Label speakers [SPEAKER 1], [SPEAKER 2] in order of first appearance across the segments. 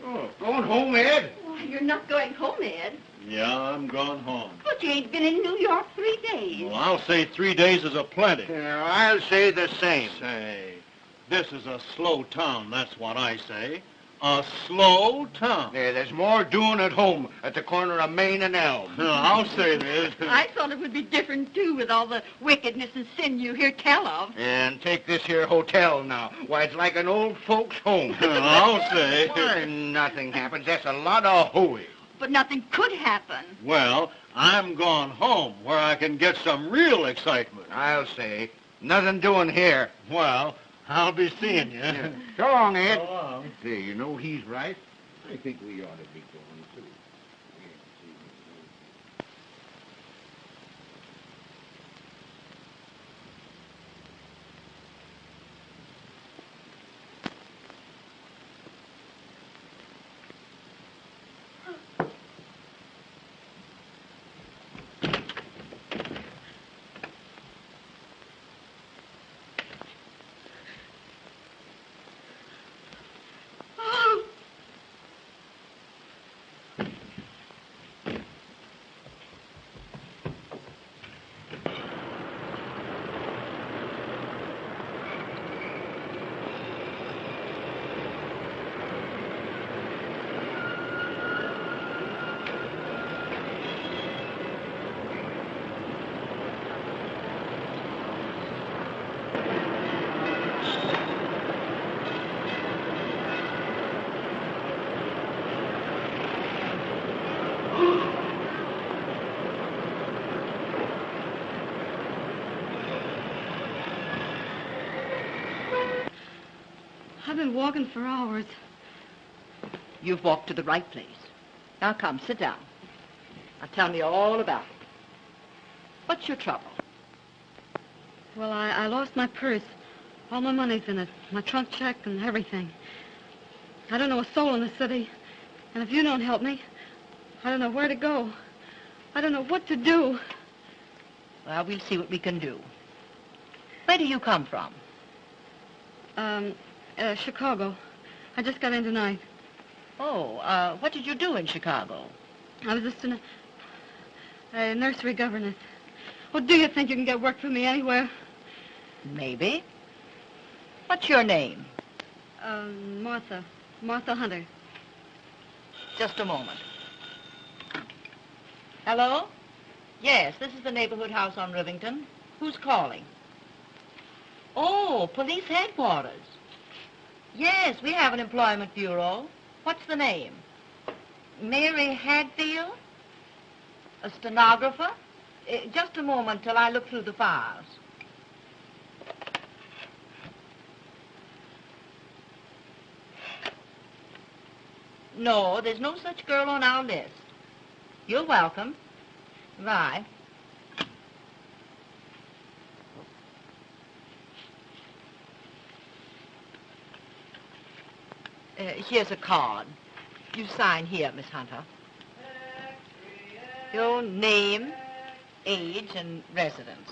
[SPEAKER 1] Oh, going home, Ed?
[SPEAKER 2] Why, you're not going home, Ed.
[SPEAKER 3] Yeah, I'm gone home.
[SPEAKER 2] But you ain't been in New York 3 days.
[SPEAKER 3] Well, I'll say 3 days is a plenty.
[SPEAKER 1] Yeah, I'll say the same.
[SPEAKER 3] Say, this is a slow town, that's what I say. A slow town.
[SPEAKER 1] Yeah, there's more doing at home at the corner of Main and Elm.
[SPEAKER 3] I'll say this.
[SPEAKER 2] I thought it would be different, too, with all the wickedness and sin you hear tell of.
[SPEAKER 1] And take this here hotel now. Why, it's like an old folks' home.
[SPEAKER 3] I'll say.
[SPEAKER 1] Why, nothing happens. That's a lot of hooey.
[SPEAKER 2] But nothing could happen.
[SPEAKER 3] Well, I'm gone home where I can get some real excitement.
[SPEAKER 1] I'll say. Nothing doing here.
[SPEAKER 3] Well, I'll be seeing you.
[SPEAKER 1] Yeah. So long, Ed.
[SPEAKER 3] So long.
[SPEAKER 1] Say, you know he's right. I think we ought to be going, too.
[SPEAKER 2] I've been walking for hours. You've walked to the right place. Now come, sit down. Now tell me all about it. What's your trouble?
[SPEAKER 4] Well, I lost my purse. All my money's in it. My trunk check and everything. I don't know a soul in the city. And if you don't help me, I don't know where to go. I don't know what to do.
[SPEAKER 2] Well, we'll see what we can do. Where do you come from?
[SPEAKER 4] Chicago. I just got in tonight.
[SPEAKER 2] Oh, what did you do in Chicago?
[SPEAKER 4] I was just a nursery governess. Well, do you think you can get work for me anywhere?
[SPEAKER 2] Maybe. What's your name?
[SPEAKER 4] Martha. Martha Hunter.
[SPEAKER 2] Just a moment. Hello? Yes, this is the neighborhood house on Rivington. Who's calling? Oh, police headquarters. Yes, we have an employment bureau. What's the name? Mary Hadfield? A stenographer? Just a moment till I look through the files. No, there's no such girl on our list. You're welcome. Bye. Here's a card. You sign here, Miss Hunter. Your name, age, and residence.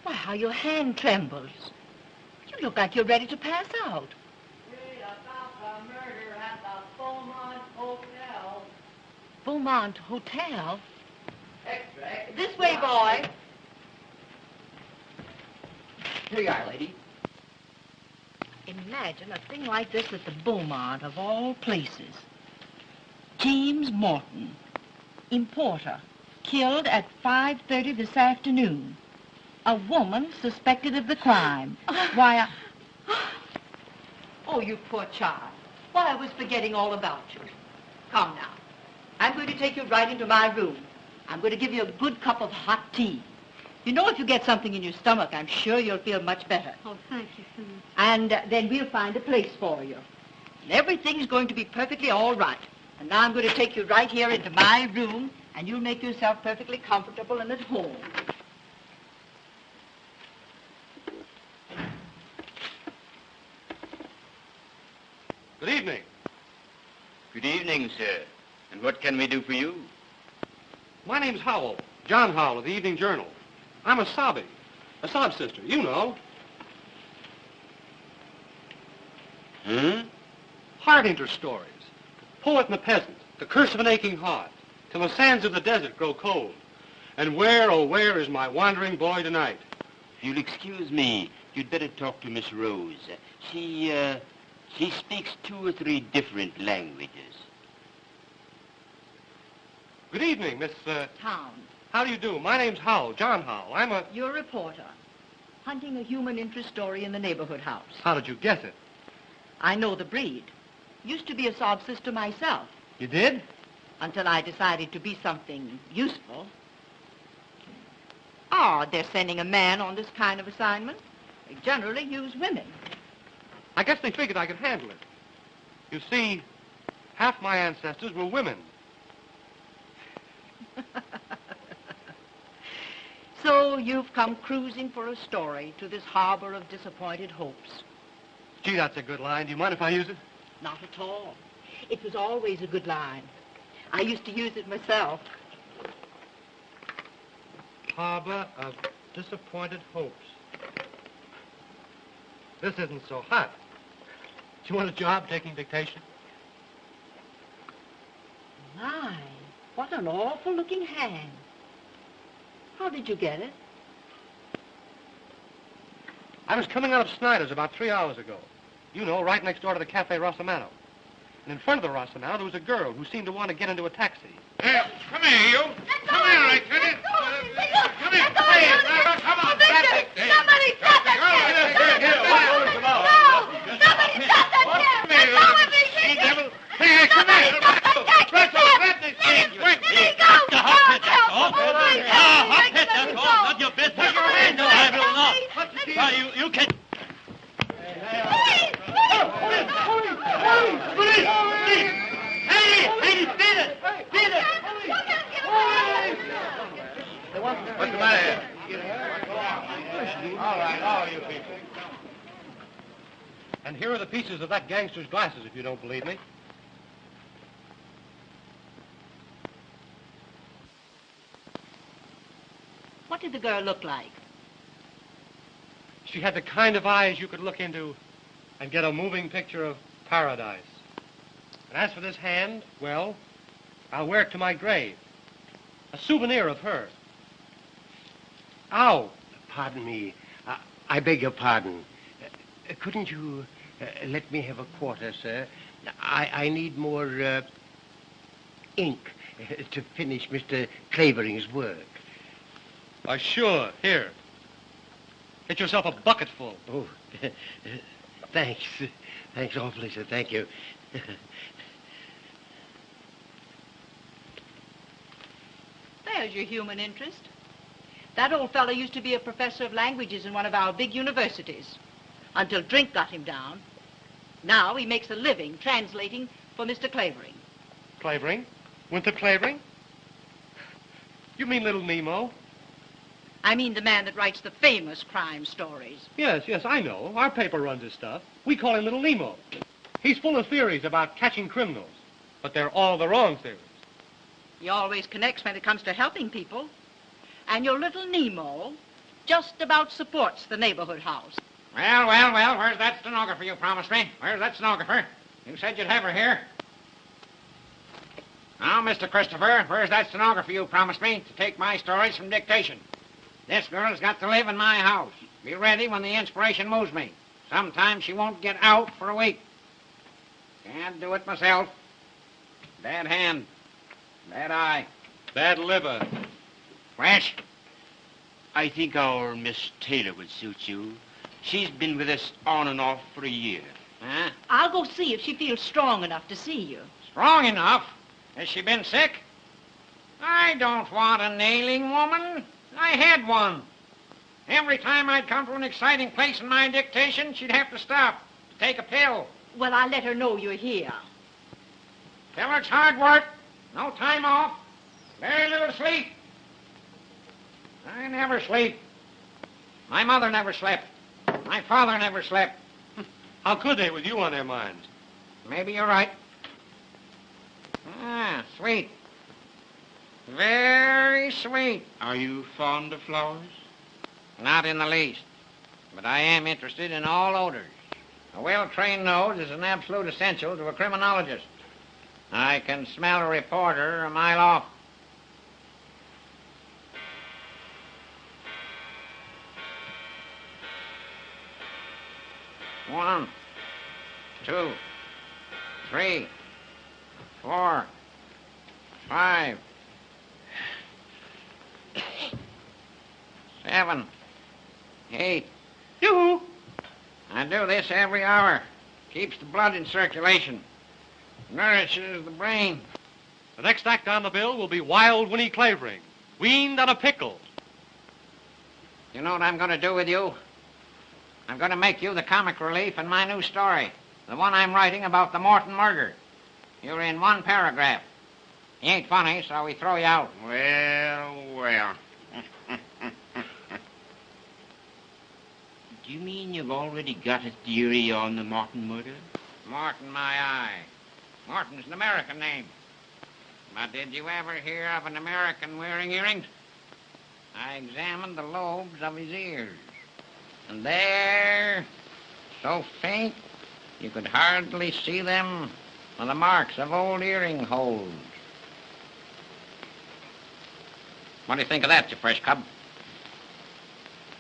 [SPEAKER 2] Why, how your hand trembles. You look like you're ready to pass out. Murder at the Beaumont Hotel. Beaumont Hotel? This way, boy.
[SPEAKER 1] Here you are, lady.
[SPEAKER 2] Imagine a thing like this at the Beaumont, of all places. James Morton, importer, killed at 5:30 this afternoon. A woman suspected of the crime. Why, Oh, you poor child. Why, I was forgetting all about you. Come now. I'm going to take you right into my room. I'm going to give you a good cup of hot tea. You know, if you get something in your stomach, I'm sure you'll feel much better.
[SPEAKER 4] Oh, thank you, Sue.
[SPEAKER 2] And then we'll find a place for you. And everything's going to be perfectly all right. And now I'm going to take you right here into my room, and you'll make yourself perfectly comfortable and at home.
[SPEAKER 1] Good evening.
[SPEAKER 5] Good evening, sir. And what can we do for you?
[SPEAKER 1] My name's Howell. John Howell of the Evening Journal.
[SPEAKER 6] I'm a sob sister, you know. Heart interest stories. Poet and the peasant, the curse of an aching heart, till the sands of the desert grow cold. And where, oh where is my wandering boy tonight?
[SPEAKER 5] If you'll excuse me, you'd better talk to Miss Rose. She speaks 2 or 3 different languages.
[SPEAKER 6] Good evening, Miss,
[SPEAKER 2] Town.
[SPEAKER 6] how do you do? My name's Howell, John Howell. I'm a...
[SPEAKER 2] You're a reporter, hunting a human interest story in the neighborhood house.
[SPEAKER 6] How did you guess it?
[SPEAKER 2] I know the breed. Used to be a sob sister myself,
[SPEAKER 6] You did?
[SPEAKER 2] until I decided to be something useful. Oh, they're sending a man on this kind of assignment. They generally use women.
[SPEAKER 6] I guess they figured I could handle it. You see, half my ancestors were women.
[SPEAKER 2] So you've come cruising for a story to this harbor of disappointed hopes.
[SPEAKER 6] Gee, that's a good line. Do you mind if I use it?
[SPEAKER 2] Not at all. It was always a good line. I used to use it myself.
[SPEAKER 6] Harbor of disappointed hopes. This isn't so hot. Do you want a job taking dictation?
[SPEAKER 2] My, what an awful-looking hand. How did you get it?
[SPEAKER 6] I was coming out of Snyder's about 3 hours ago. You know, right next door to the Cafe Rossamano. And in front of the Rossamano, there was a girl who seemed to want to get into a taxi.
[SPEAKER 1] Hey, come here, you. Come here, I tell you. Come here. Hey, come on.
[SPEAKER 7] Somebody stop that kid! Somebody stop that kid! Let go of me, Ricky!
[SPEAKER 1] Hey, come here.
[SPEAKER 7] Let me go!
[SPEAKER 3] Not your business. Put your hands up. I will not. You can...
[SPEAKER 1] What's the matter here? All right, all you people.
[SPEAKER 6] And here are the pieces of that gangster's glasses, if you don't believe me.
[SPEAKER 2] What did the girl look like?
[SPEAKER 6] She had the kind of eyes you could look into and get a moving picture of paradise. And as for this hand, well, I'll wear it to my grave. A souvenir of her. Ow!
[SPEAKER 8] Pardon me. I beg your pardon. Couldn't you let me have a quarter, sir? I need more ink to finish Mr. Clavering's work.
[SPEAKER 6] Sure. Here. Get yourself a bucketful.
[SPEAKER 8] Oh, thanks. Thanks awfully, sir. Thank you.
[SPEAKER 2] There's your human interest. That old fellow used to be a professor of languages in one of our big universities, until drink got him down. Now he makes a living translating for Mr. Clavering.
[SPEAKER 6] Clavering? Winthrop Clavering? You mean Little Nemo?
[SPEAKER 2] I mean the man that writes the famous crime stories.
[SPEAKER 6] Yes, I know. Our paper runs his stuff. We call him Little Nemo. He's full of theories about catching criminals, but they're all the wrong theories.
[SPEAKER 2] He always connects when it comes to helping people. And your little Nemo just about supports the neighborhood house.
[SPEAKER 1] Well, where's that stenographer you promised me? Where's that stenographer? You said you'd have her here. Now, Mr. Christopher, where's that stenographer you promised me to take my stories from dictation? This girl's got to live in my house. Be ready when the inspiration moves me. Sometimes she won't get out for a week. Can't do it myself. Bad hand. Bad eye.
[SPEAKER 6] Bad liver.
[SPEAKER 1] Fresh.
[SPEAKER 5] I think our Miss Taylor would suit you. She's been with us on and off for a year.
[SPEAKER 1] Huh?
[SPEAKER 2] I'll go see if she feels strong enough to see you.
[SPEAKER 1] Strong enough? Has she been sick? I don't want a nailing woman. I had one. Every time I'd come to an exciting place in my dictation, she'd have to stop to take a pill.
[SPEAKER 2] Well, I'll let her know you're here.
[SPEAKER 1] Tell her it's hard work. No time off. Very little sleep. I never sleep. My mother never slept. My father never slept.
[SPEAKER 6] How could they with you on their minds?
[SPEAKER 1] Maybe you're right. Ah, sweet. Very sweet.
[SPEAKER 5] Are you fond of flowers?
[SPEAKER 1] Not in the least. But I am interested in all odors. A well-trained nose is an absolute essential to a criminologist. I can smell a reporter a mile off. One, 2, 3, 4, 5, 7, 8.
[SPEAKER 6] Yoo-hoo!
[SPEAKER 1] I do this every hour. Keeps the blood in circulation. Nourishes the brain.
[SPEAKER 6] The next act on the bill will be Wild Winnie Clavering, weaned on a pickle.
[SPEAKER 1] You know what I'm going to do with you? I'm going to make you the comic relief in my new story. The one I'm writing about the Morton murder. You're in one paragraph. You ain't funny, so we throw you out.
[SPEAKER 5] Well. Do you mean you've already got a theory on the Morton murder?
[SPEAKER 1] Morton, my eye. Morton's an American name. But did you ever hear of an American wearing earrings? I examined the lobes of his ears. And there, so faint, you could hardly see them, were the marks of old earring holes. What do you think of that, you fresh cub?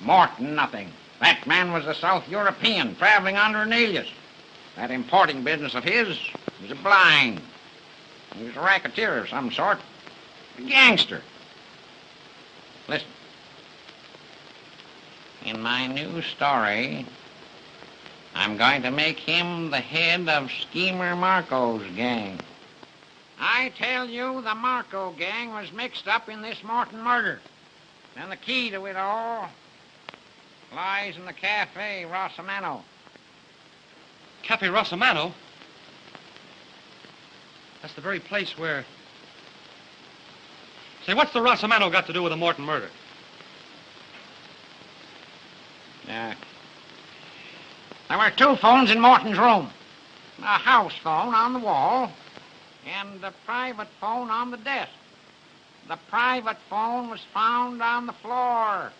[SPEAKER 1] Morton, nothing. That man was a South European traveling under an alias. That importing business of his was a blind. He was a racketeer of some sort. A gangster. Listen. In my new story, I'm going to make him the head of Schemer Marco's gang. I tell you, the Marco gang was mixed up in this Morton murder. And the key to it all lies in the Cafe Rossamano.
[SPEAKER 6] Cafe Rossamano? That's the very place where... Say, what's the Rossamano got to do with the Morton murder?
[SPEAKER 1] There were 2 phones in Morton's room. A house phone on the wall and a private phone on the desk. The private phone was found on the floor.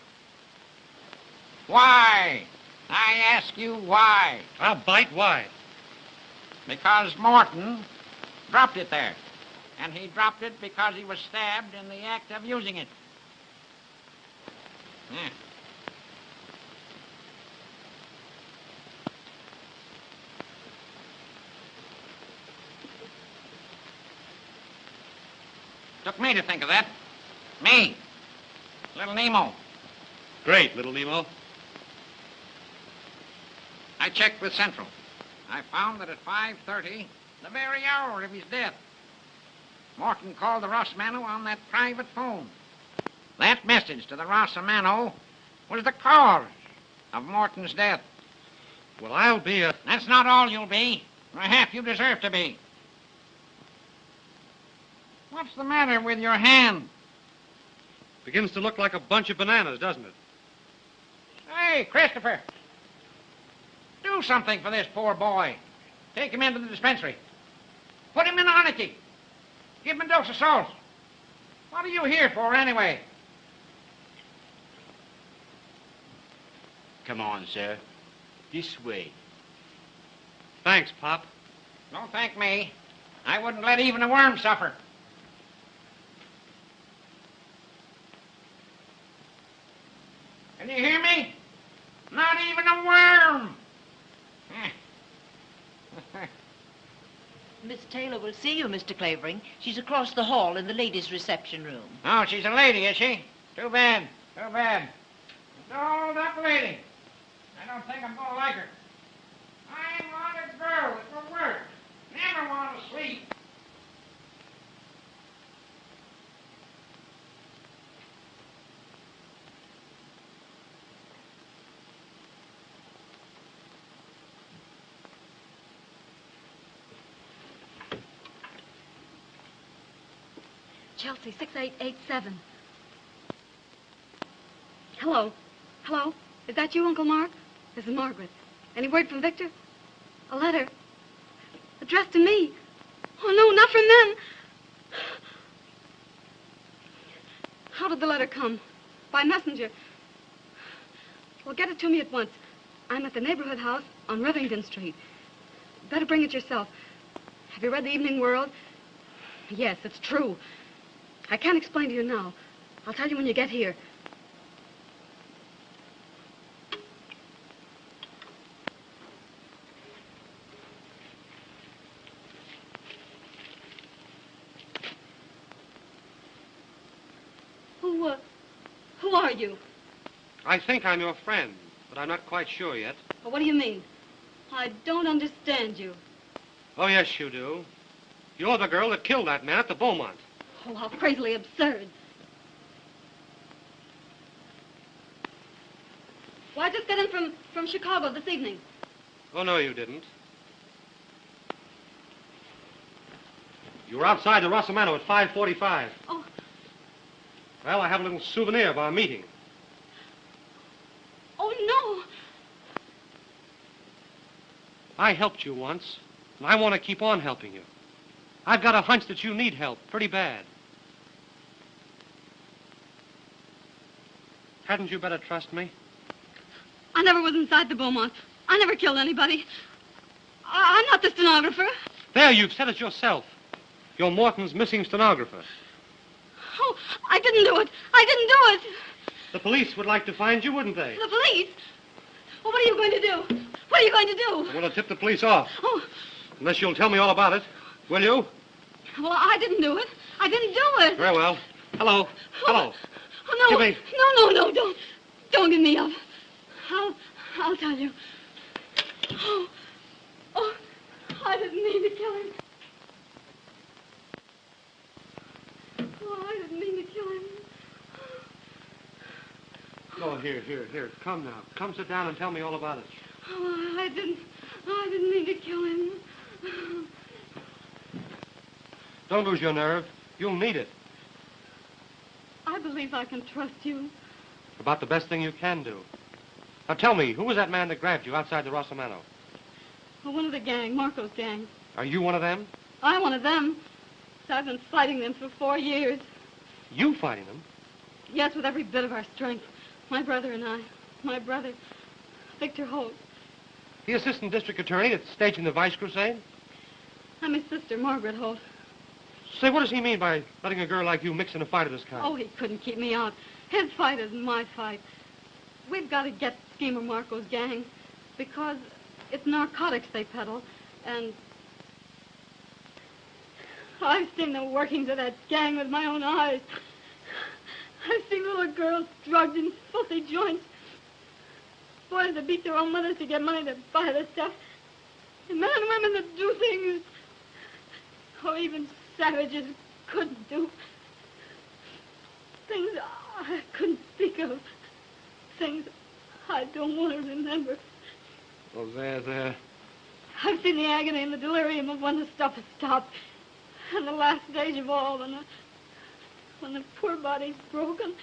[SPEAKER 1] Why? I ask you why.
[SPEAKER 6] I'll bite. Why?
[SPEAKER 1] Because Morton dropped it there. And he dropped it because he was stabbed in the act of using it. Yeah. Took me to think of that. Me. Little Nemo.
[SPEAKER 6] Great, little Nemo.
[SPEAKER 1] I checked with Central. I found that at 5:30, the very hour of his death, Morton called the Rossamano on that private phone. That message to the Rossamano was the cause of Morton's death.
[SPEAKER 6] Well, I'll be a...
[SPEAKER 1] That's not all you'll be, or half you deserve to be. What's the matter with your hand?
[SPEAKER 6] Begins to look like a bunch of bananas, doesn't it?
[SPEAKER 1] Hey, Christopher. Do something for this poor boy. Take him into the dispensary. Put him in Arnicky. Give him a dose of salt. What are you here for, anyway?
[SPEAKER 5] Come on, sir. This way.
[SPEAKER 6] Thanks, Pop.
[SPEAKER 1] Don't thank me. I wouldn't let even a worm suffer. Can you hear me? Not even a worm.
[SPEAKER 2] Miss Taylor will see you, Mr. Clavering. She's across the hall in the ladies' reception room.
[SPEAKER 1] Oh, she's a lady, is she? Too bad. Too bad. A dolled-up lady. I don't think I'm going to like her. I want a girl that will work. Never want to sleep.
[SPEAKER 4] Chelsea, 6887. Hello. Hello? Is that you, Uncle Mark? This is Margaret. Any word from Victor? A letter? Addressed to me? Oh, no, not from them. How did the letter come? By messenger. Well, get it to me at once. I'm at the neighborhood house on Rivington Street. Better bring it yourself. Have you read the Evening World? Yes, it's true. I can't explain to you now. I'll tell you when you get here. Who are you?
[SPEAKER 6] I think I'm your friend, but I'm not quite sure yet.
[SPEAKER 4] Well, what do you mean? I don't understand you.
[SPEAKER 6] Oh, yes, you do. You're the girl that killed that man at the Beaumont.
[SPEAKER 4] Oh, how crazily absurd. Well, I just got in from Chicago this evening.
[SPEAKER 6] Oh, no, you didn't. You were outside the Rossamano at 5:45.
[SPEAKER 4] Oh.
[SPEAKER 6] Well, I have a little souvenir of our meeting.
[SPEAKER 4] Oh, no.
[SPEAKER 6] I helped you once, and I want to keep on helping you. I've got a hunch that you need help pretty bad. Hadn't you better trust me?
[SPEAKER 4] I never was inside the Beaumont. I never killed anybody. I'm not the stenographer.
[SPEAKER 6] There, you've said it yourself. You're Morton's missing stenographer.
[SPEAKER 4] Oh, I didn't do it. I didn't do it.
[SPEAKER 6] The police would like to find you, wouldn't they?
[SPEAKER 4] The police? Well, what are you going to do? What are you going to do?
[SPEAKER 6] I'm going to tip the police off.
[SPEAKER 4] Oh.
[SPEAKER 6] Unless you'll tell me all about it. Will you?
[SPEAKER 4] Well, I didn't do it. I didn't do it.
[SPEAKER 6] Very well. Hello. Hello.
[SPEAKER 4] Oh, no.
[SPEAKER 6] Give me...
[SPEAKER 4] No. Don't give me up. I'll tell you. Oh, I didn't mean to kill him. Oh, I didn't mean to kill him.
[SPEAKER 6] Oh, here. Come now. Come sit down and tell me all about it.
[SPEAKER 4] Oh, I didn't mean to kill him.
[SPEAKER 6] Don't lose your nerve. You'll need it.
[SPEAKER 4] I believe I can trust you.
[SPEAKER 6] About the best thing you can do. Now tell me, who was that man that grabbed you outside the Rossamano?
[SPEAKER 4] Well, one of the gang, Marco's gang.
[SPEAKER 6] Are you one of them?
[SPEAKER 4] I'm one of them. I've been fighting them for 4 years.
[SPEAKER 6] You fighting them?
[SPEAKER 4] Yes, with every bit of our strength. My brother and I. My brother, Victor Holt.
[SPEAKER 6] The assistant district attorney that's staging the Vice Crusade?
[SPEAKER 4] I'm his sister, Margaret Holt.
[SPEAKER 6] Say, what does he mean by letting a girl like you mix in a fight of this kind?
[SPEAKER 4] Oh, he couldn't keep me out. His fight isn't my fight. We've got to get Schemer Marco's gang because it's narcotics they peddle, and I've seen the workings of that gang with my own eyes. I've seen little girls drugged in filthy joints, boys that beat their own mothers to get money to buy the stuff, and men and women that do things, or even savages couldn't do. Things I couldn't speak of. Things I don't want to remember.
[SPEAKER 6] Oh, there.
[SPEAKER 4] I've seen the agony and the delirium of when the stuff has stopped. And the last stage of all, when the poor body's broken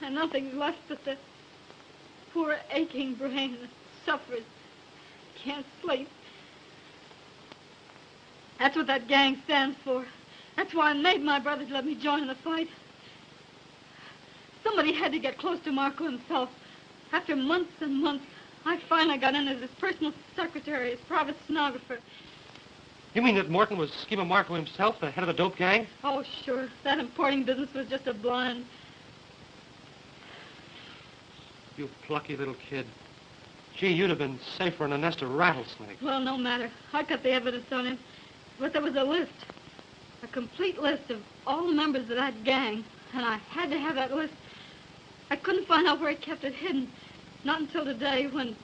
[SPEAKER 4] and nothing's left but the poor aching brain that suffers, can't sleep. That's what that gang stands for. That's why I made my brothers let me join in the fight. Somebody had to get close to Marco himself. After months and months, I finally got in as his personal secretary, his private stenographer.
[SPEAKER 6] You mean that Morton was Schemer Marco himself, the head of the dope gang?
[SPEAKER 4] Oh, sure. That importing business was just a blind.
[SPEAKER 6] You plucky little kid. Gee, you'd have been safer in a nest of rattlesnakes.
[SPEAKER 4] Well, no matter. I got the evidence on him. But there was a list. A complete list of all the members of that gang. And I had to have that list. I couldn't find out where he kept it hidden. Not until today when...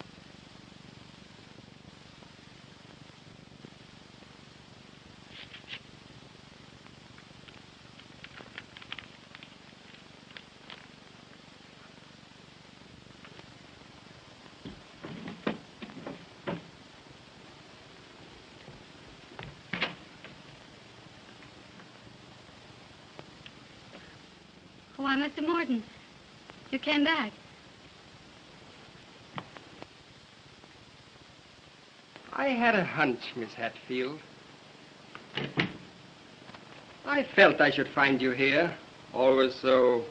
[SPEAKER 4] Why, Mr. Morton, you came back.
[SPEAKER 8] I had a hunch, Miss Hatfield. I felt I should find you here, always so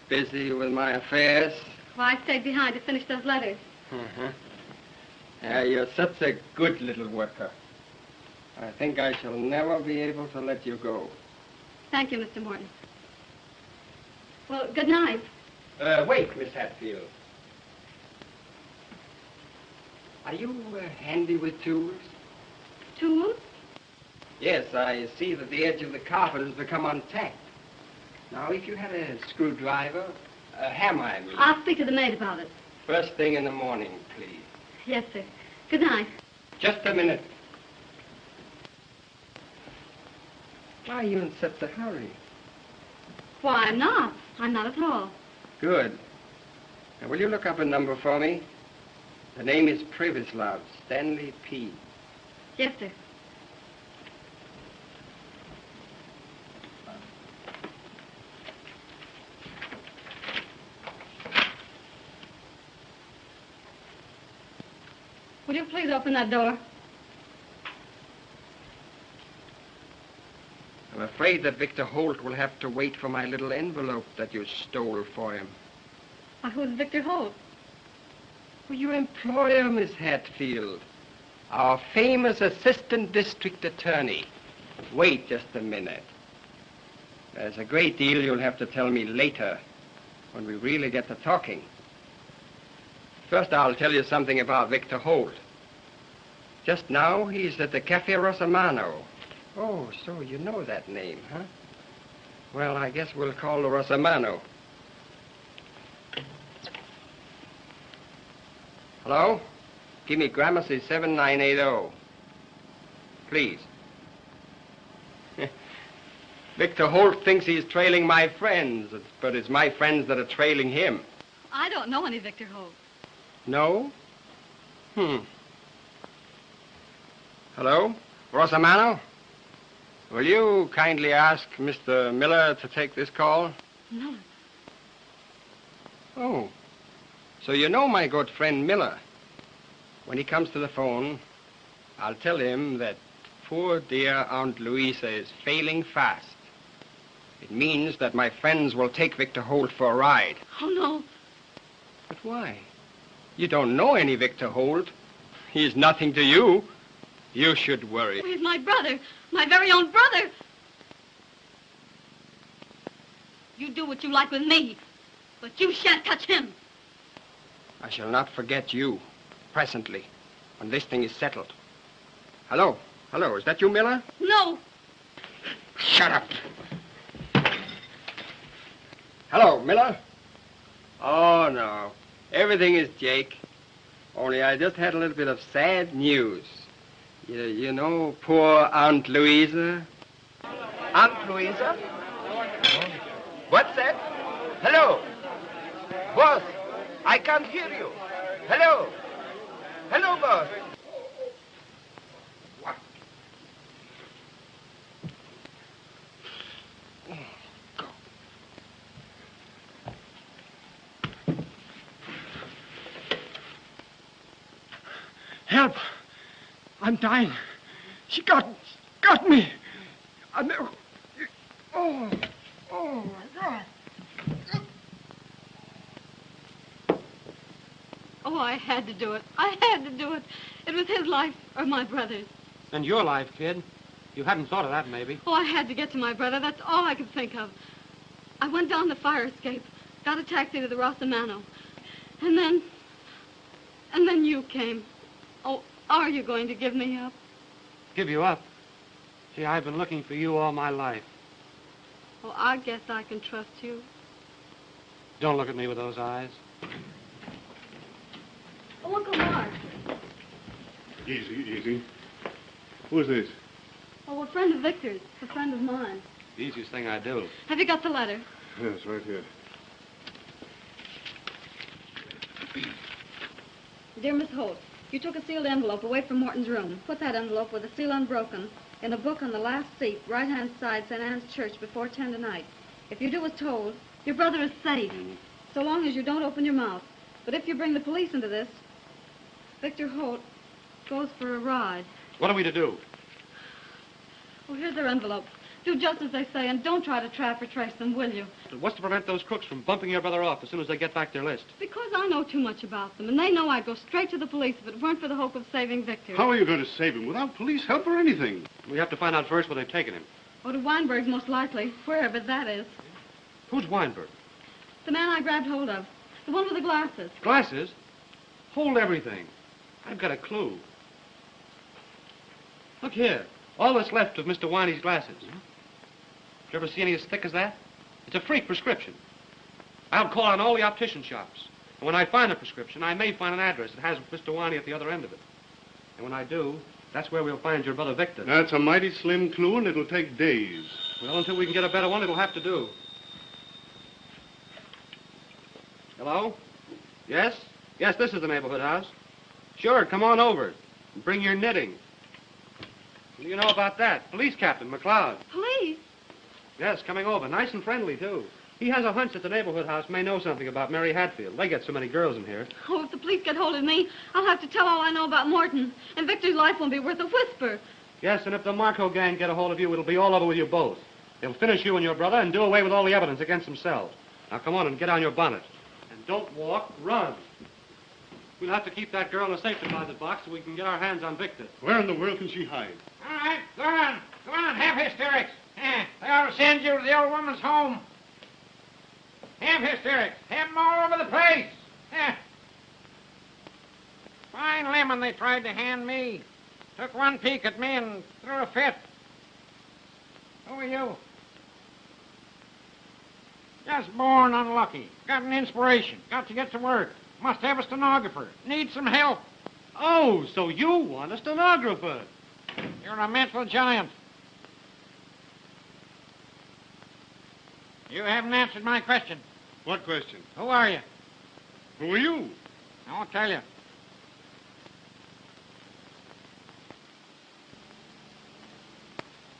[SPEAKER 8] busy with my affairs,
[SPEAKER 4] Why, I stayed behind to finish those letters.
[SPEAKER 9] You're such a good little worker. I think I shall never be able to let you go.
[SPEAKER 4] Thank you, Mr. Morton. Well, good night.
[SPEAKER 9] Wait, Miss Hatfield. Are you handy with tools?
[SPEAKER 4] Tools?
[SPEAKER 9] Yes, I see that the edge of the carpet has become untacked. Now, if you had a screwdriver, a hammer, I mean.
[SPEAKER 4] I'll speak to the maid about it.
[SPEAKER 9] First thing in the morning, please.
[SPEAKER 4] Yes, sir. Good night.
[SPEAKER 9] Just a minute. Why are you in such a hurry?
[SPEAKER 4] Why, I'm not. I'm not at all.
[SPEAKER 9] Good. Now, will you look up a number for me? The name is Privislav, Stanley P.
[SPEAKER 4] Yes, sir. Would you please open that door?
[SPEAKER 9] I'm afraid that Victor Holt will have to wait for my little envelope that you stole for him.
[SPEAKER 4] Why, who's Victor Holt?
[SPEAKER 9] Well, your employer, Miss Hatfield. Our famous assistant district attorney. Wait just a minute. There's a great deal you'll have to tell me later, when we really get to talking. First, I'll tell you something about Victor Holt. Just now, he's at the Cafe Rosamano. Oh, so you know that name, huh? Well, I guess we'll call the Rosamano. Hello? Give me Gramercy 7980. Please. Victor Holt thinks he's trailing my friends, but it's my friends that are trailing him.
[SPEAKER 4] I don't know any Victor Holt.
[SPEAKER 9] No? Hello? Rosamano? Will you kindly ask Mr. Miller to take this call?
[SPEAKER 4] No.
[SPEAKER 9] Oh. So you know my good friend Miller. When he comes to the phone, I'll tell him that poor dear Aunt Louisa is failing fast. It means that my friends will take Victor Holt for a ride.
[SPEAKER 4] Oh, no.
[SPEAKER 9] But why? You don't know any Victor Holt. He's nothing to you. You should worry.
[SPEAKER 4] He's my brother. My very own brother. You do what you like with me, but you shan't touch him.
[SPEAKER 9] I shall not forget you, presently, when this thing is settled. Hello? Hello, is that you, Miller?
[SPEAKER 4] No.
[SPEAKER 9] Shut up. Hello, Miller? Oh, no. Everything is Jake. Only I just had a little bit of sad news. You know poor Aunt Louisa?
[SPEAKER 8] Aunt Louisa? What's that? Hello? Boss, I can't hear you. Hello? Hello, boss.
[SPEAKER 9] What? Go.
[SPEAKER 10] Help! I'm dying. She got me. Oh, my God.
[SPEAKER 4] Oh, I had to do it. I had to do it. It was his life or my brother's.
[SPEAKER 6] And your life, kid. You hadn't thought of that, maybe.
[SPEAKER 4] Oh, I had to get to my brother. That's all I could think of. I went down the fire escape, got a taxi to the Rosamano. And then you came. Oh, are you going to give me up?
[SPEAKER 6] Give you up? Gee, I've been looking for you all my life.
[SPEAKER 4] Oh, I guess I can trust you.
[SPEAKER 6] Don't look at me with those eyes.
[SPEAKER 4] Oh, Uncle Mark.
[SPEAKER 11] Easy, easy. Who is this?
[SPEAKER 4] Oh, a friend of Victor's. A friend of mine.
[SPEAKER 6] The easiest thing I do.
[SPEAKER 4] Have you got the letter?
[SPEAKER 11] Yes, right here.
[SPEAKER 4] Dear Miss Holt, you took a sealed envelope away from Morton's room. Put that envelope with the seal unbroken in a book on the last seat, right-hand side, St. Anne's Church, before 10 tonight. If you do as told, your brother is safe, so long as you don't open your mouth. But if you bring the police into this, Victor Holt goes for a ride.
[SPEAKER 6] What are we to do?
[SPEAKER 4] Oh, here's their envelope. Do just as they say and don't try to trap or trace them, will you?
[SPEAKER 6] What's to prevent those crooks from bumping your brother off as soon as they get back their list?
[SPEAKER 4] Because I know too much about them, and they know I'd go straight to the police if it weren't for the hope of saving Victor.
[SPEAKER 11] How are you going to save him without police help or anything?
[SPEAKER 6] We have to find out first where they've taken him.
[SPEAKER 4] Oh, to Weinberg's most likely, wherever that is.
[SPEAKER 6] Who's Weinberg?
[SPEAKER 4] The man I grabbed hold of. The one with the glasses.
[SPEAKER 6] Glasses? Hold everything. I've got a clue. Look here. All that's left of Mr. Winey's glasses. Did you ever see any as thick as that? It's a freak prescription. I'll call on all the optician shops. And when I find a prescription, I may find an address that has Mr. Winey at the other end of it. And when I do, that's where we'll find your brother Victor.
[SPEAKER 11] That's a mighty slim clue, and it'll take days.
[SPEAKER 6] Well, until we can get a better one, it'll have to do. Hello? Yes? Yes, this is the neighborhood house. Sure, come on over. And bring your knitting. What do you know about that? Police Captain McLeod.
[SPEAKER 4] Police?
[SPEAKER 6] Yes, coming over. Nice and friendly, too. He has a hunch that the neighborhood house may know something about Mary Hatfield. They get so many girls in here.
[SPEAKER 4] Oh, if the police get hold of me, I'll have to tell all I know about Morton. And Victor's life won't be worth a whisper.
[SPEAKER 6] Yes, and if the Marco gang get a hold of you, it'll be all over with you both. They'll finish you and your brother and do away with all the evidence against themselves. Now, come on and get on your bonnet. And don't walk, run. We'll have to keep that girl in a safe deposit box so we can get our hands on Victor.
[SPEAKER 11] Where in the world can she hide?
[SPEAKER 1] All right, go on. Go on, have hysterics. They'll send you to the old woman's home. Have hysterics. Have them all over the place. Fine lemon they tried to hand me. Took one peek at me and threw a fit. Who are you? Just born unlucky. Got an inspiration. Got to get to work. Must have a stenographer. Need some help.
[SPEAKER 6] Oh, so you want a stenographer.
[SPEAKER 1] You're a mental giant. You haven't answered my question.
[SPEAKER 11] What question?
[SPEAKER 1] Who are you?
[SPEAKER 11] Who are you?
[SPEAKER 1] I won't tell you.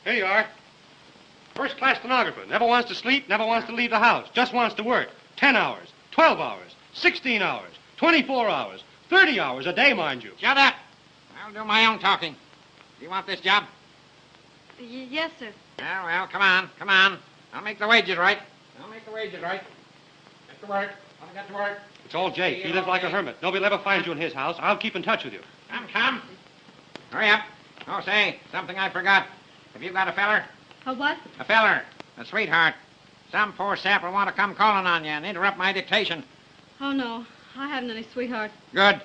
[SPEAKER 6] Here you are. First-class stenographer. Never wants to sleep, never wants to leave the house. Just wants to work. 10 hours, 12 hours, 16 hours, 24 hours, 30 hours a day, mind you.
[SPEAKER 1] Shut up. I'll do my own talking. Do you want this job?
[SPEAKER 4] Yes, sir.
[SPEAKER 1] Well, come on, come on. I'll make the wages right. Get to work. I'll get to work.
[SPEAKER 6] It's all Jake. He lives like a hermit. Nobody'll ever find you in his house. I'll keep in touch with you.
[SPEAKER 1] Come. Hurry up. Oh, say, something I forgot. Have you got a feller?
[SPEAKER 4] A what?
[SPEAKER 1] A feller. A sweetheart. Some poor sap will want to come calling on you and interrupt my dictation.
[SPEAKER 4] Oh, no. I haven't any sweetheart.
[SPEAKER 1] Good.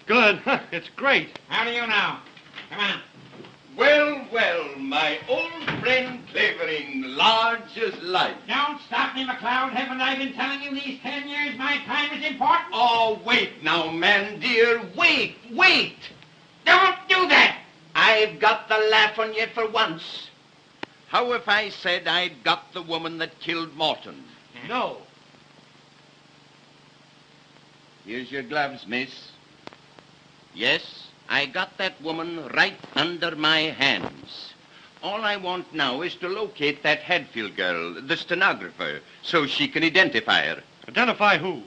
[SPEAKER 6] Good. It's great.
[SPEAKER 1] How do you know? Come on.
[SPEAKER 12] Well, my old friend Clavering, large as life.
[SPEAKER 1] Don't stop me, McLeod. Haven't I been telling you these 10 years my time is important?
[SPEAKER 12] Oh, wait now, man, dear. Wait.
[SPEAKER 1] Don't do that.
[SPEAKER 12] I've got the laugh on you for once. How if I said I'd got the woman that killed Morton?
[SPEAKER 6] No.
[SPEAKER 12] Here's your gloves, miss. Yes, I got that woman right under my hands. All I want now is to locate that Hadfield girl, the stenographer, so she can identify her.
[SPEAKER 6] Identify who?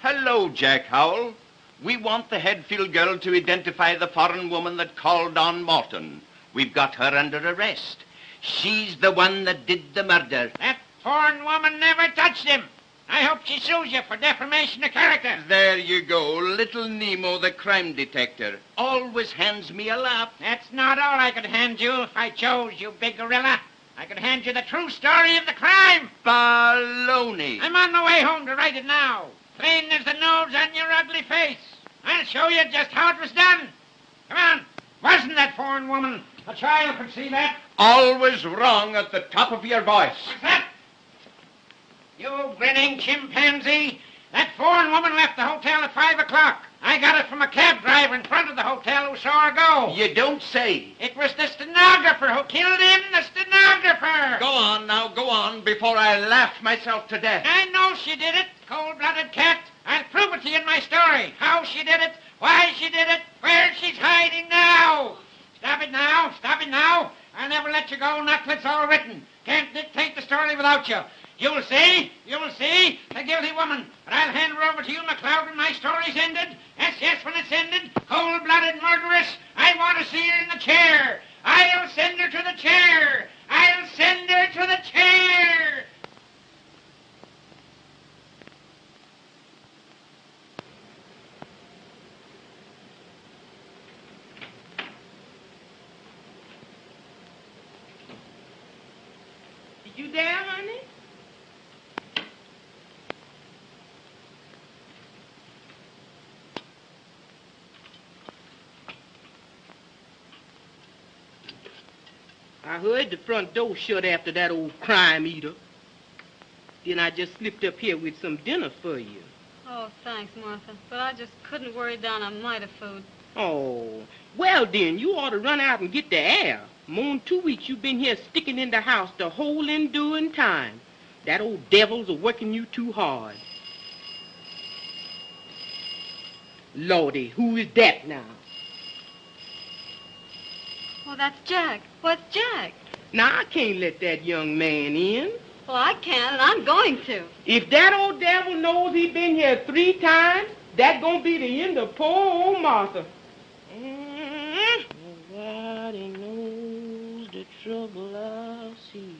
[SPEAKER 12] Hello, Jack Howell. We want the Hadfield girl to identify the foreign woman that called on Morton. We've got her under arrest. She's the one that did the murder.
[SPEAKER 1] That foreign woman never touched him. I hope she sues you for defamation of character.
[SPEAKER 12] There you go. Little Nemo, the crime detector, always hands me a laugh.
[SPEAKER 1] That's not all I could hand you if I chose, you big gorilla. I could hand you the true story of the crime.
[SPEAKER 12] Baloney.
[SPEAKER 1] I'm on my way home to write it now. Plain as the nose on your ugly face. I'll show you just how it was done. Come on. Wasn't that foreign woman? A child could see that.
[SPEAKER 12] Always wrong at the top of your voice.
[SPEAKER 1] What's that? You grinning chimpanzee. That foreign woman left the hotel at 5 o'clock. I got it from a cab driver in front of the hotel who saw her go.
[SPEAKER 12] You don't say.
[SPEAKER 1] It was the stenographer who killed him, the stenographer.
[SPEAKER 12] Go on now, go on, before I laugh myself to death.
[SPEAKER 1] I know she did it, cold-blooded cat. I'll prove it to you in my story. How she did it, why she did it, where she's hiding now. Stop it now. I'll never let you go, not till it's all written. Can't dictate the story without you. You'll see, the guilty woman. But I'll hand her over to you, McLeod, when my story's ended. Yes, when it's ended. Cold-blooded murderess. I want to see her in the chair. I'll send her to the chair. I'll send her to the chair.
[SPEAKER 13] You there, honey? I heard the front door shut after that old crime eater. Then I just slipped up here with some dinner for you.
[SPEAKER 4] Oh, thanks, Martha. But I just couldn't worry down a mite of food.
[SPEAKER 13] Oh, well then, you ought to run out and get the air. More'n 2 weeks you've been here sticking in the house the whole enduring time. That old devil's working you too hard. Lordy, who is that now?
[SPEAKER 4] Oh, that's Jack. What's Jack?
[SPEAKER 13] Now, I can't let that young man in.
[SPEAKER 4] Well, I can, and I'm going to.
[SPEAKER 13] If that old devil knows he's been here 3 times, that's gonna be the end of poor old Martha. Nobody knows the trouble I see.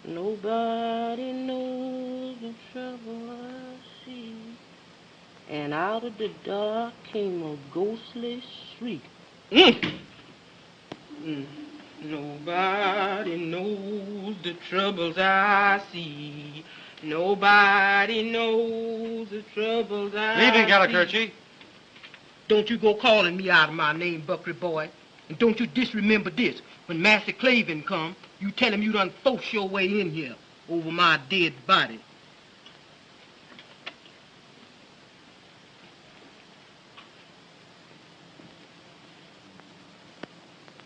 [SPEAKER 13] Nobody knows the trouble I see. And out of the dark came a ghostly shriek. Nobody knows the troubles I see. Nobody knows the troubles I see.
[SPEAKER 6] Evening, Gallicurchi.
[SPEAKER 13] Don't you go calling me out of my name, Buckery boy. And don't you disremember this. When Master Clavin come, you tell him you done forced your way in here over my dead body.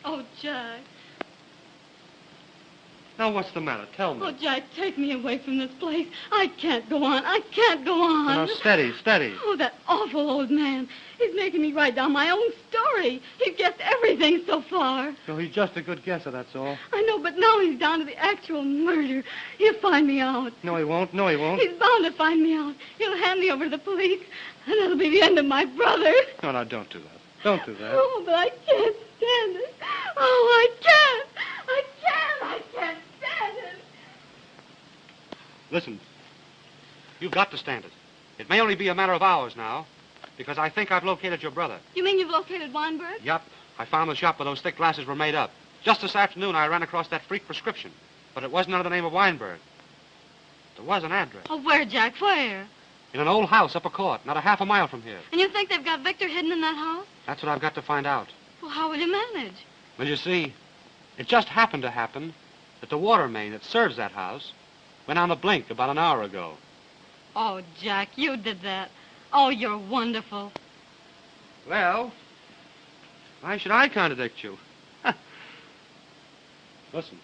[SPEAKER 4] Oh, Jack.
[SPEAKER 6] Now, what's the matter? Tell me.
[SPEAKER 4] Oh, Jack, take me away from this place. I can't go on. I can't go on.
[SPEAKER 6] Now, steady, steady.
[SPEAKER 4] Oh, that awful old man. He's making me write down my own story. He's guessed everything so far.
[SPEAKER 6] No, he's just a good guesser, that's all.
[SPEAKER 4] I know, but now he's down to the actual murder. He'll find me out.
[SPEAKER 6] No, he won't. No, he won't.
[SPEAKER 4] He's bound to find me out. He'll hand me over to the police, and that'll be the end of my brother.
[SPEAKER 6] No, no, don't do that. Don't do that.
[SPEAKER 4] Oh, but I can't stand it. Oh, I can't. I can't stand it.
[SPEAKER 6] Listen, you've got to stand it. It may only be a matter of hours now, because I think I've located your brother.
[SPEAKER 4] You mean you've located Weinberg?
[SPEAKER 6] Yup. I found the shop where those thick glasses were made up. Just this afternoon, I ran across that freak prescription, but it wasn't under the name of Weinberg. There was an address.
[SPEAKER 4] Oh, where, Jack? Where?
[SPEAKER 6] In an old house up a court, not a half a mile from here.
[SPEAKER 4] And you think they've got Victor hidden in that house?
[SPEAKER 6] That's what I've got to find out.
[SPEAKER 4] Well, how will you manage?
[SPEAKER 6] Well, you see, it just happened to happen that the water main that serves that house went on the blink about an hour ago.
[SPEAKER 4] Oh, Jack, you did that. Oh, you're wonderful.
[SPEAKER 6] Well, why should I contradict you? Listen,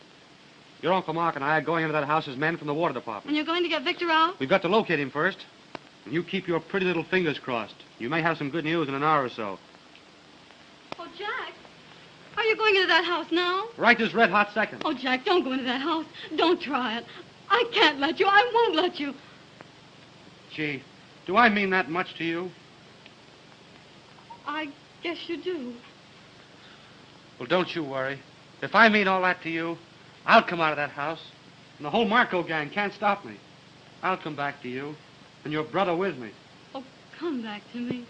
[SPEAKER 6] your Uncle Mark and I are going into that house as men from the water department.
[SPEAKER 4] And you're going to get Victor out?
[SPEAKER 6] We've got to locate him first. And you keep your pretty little fingers crossed. You may have some good news in an hour or so.
[SPEAKER 4] Oh, Jack, are you going into that house now?
[SPEAKER 6] Right this red-hot second.
[SPEAKER 4] Oh, Jack, don't go into that house. Don't try it. I can't let you. I won't let you.
[SPEAKER 6] Gee, do I mean that much to you?
[SPEAKER 4] I guess you do.
[SPEAKER 6] Well, don't you worry. If I mean all that to you, I'll come out of that house. And the whole Marco gang can't stop me. I'll come back to you. And your brother with me.
[SPEAKER 4] Oh, come back to me.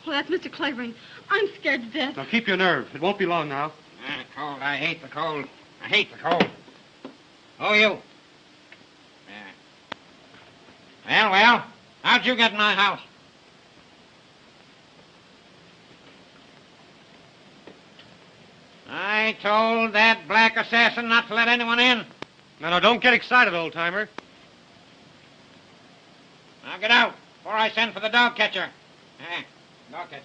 [SPEAKER 4] Oh, that's Mr. Clavering. I'm scared to death.
[SPEAKER 6] Now, keep your nerve. It won't be long now.
[SPEAKER 1] Cold. I hate the cold. I hate the cold. Oh, you. Yeah. Well, how'd you get in my house? I told that black assassin not to let anyone in.
[SPEAKER 6] Now, don't get excited, old-timer.
[SPEAKER 1] Now get out before I send for the dog catcher. Dog catcher.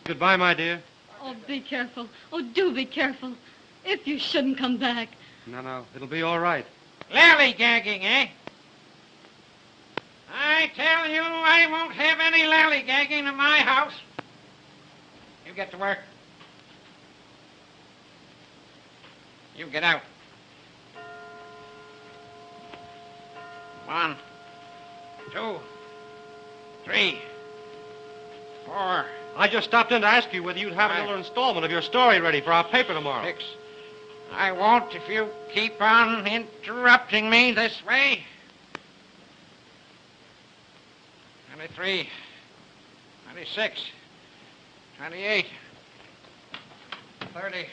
[SPEAKER 6] Goodbye, my dear.
[SPEAKER 4] Oh, be careful. Oh, do be careful. If you shouldn't come back.
[SPEAKER 6] No, it'll be all right.
[SPEAKER 1] Lally-gagging, eh? I tell you, I won't have any lally-gagging in my house. You get to work. You get out. 1, 2, 3, 4.
[SPEAKER 6] I just stopped in to ask you whether you'd have another installment of your story ready for our paper tomorrow.
[SPEAKER 1] Hicks, I won't if you keep on interrupting me this way. 23, 26, 28, 30.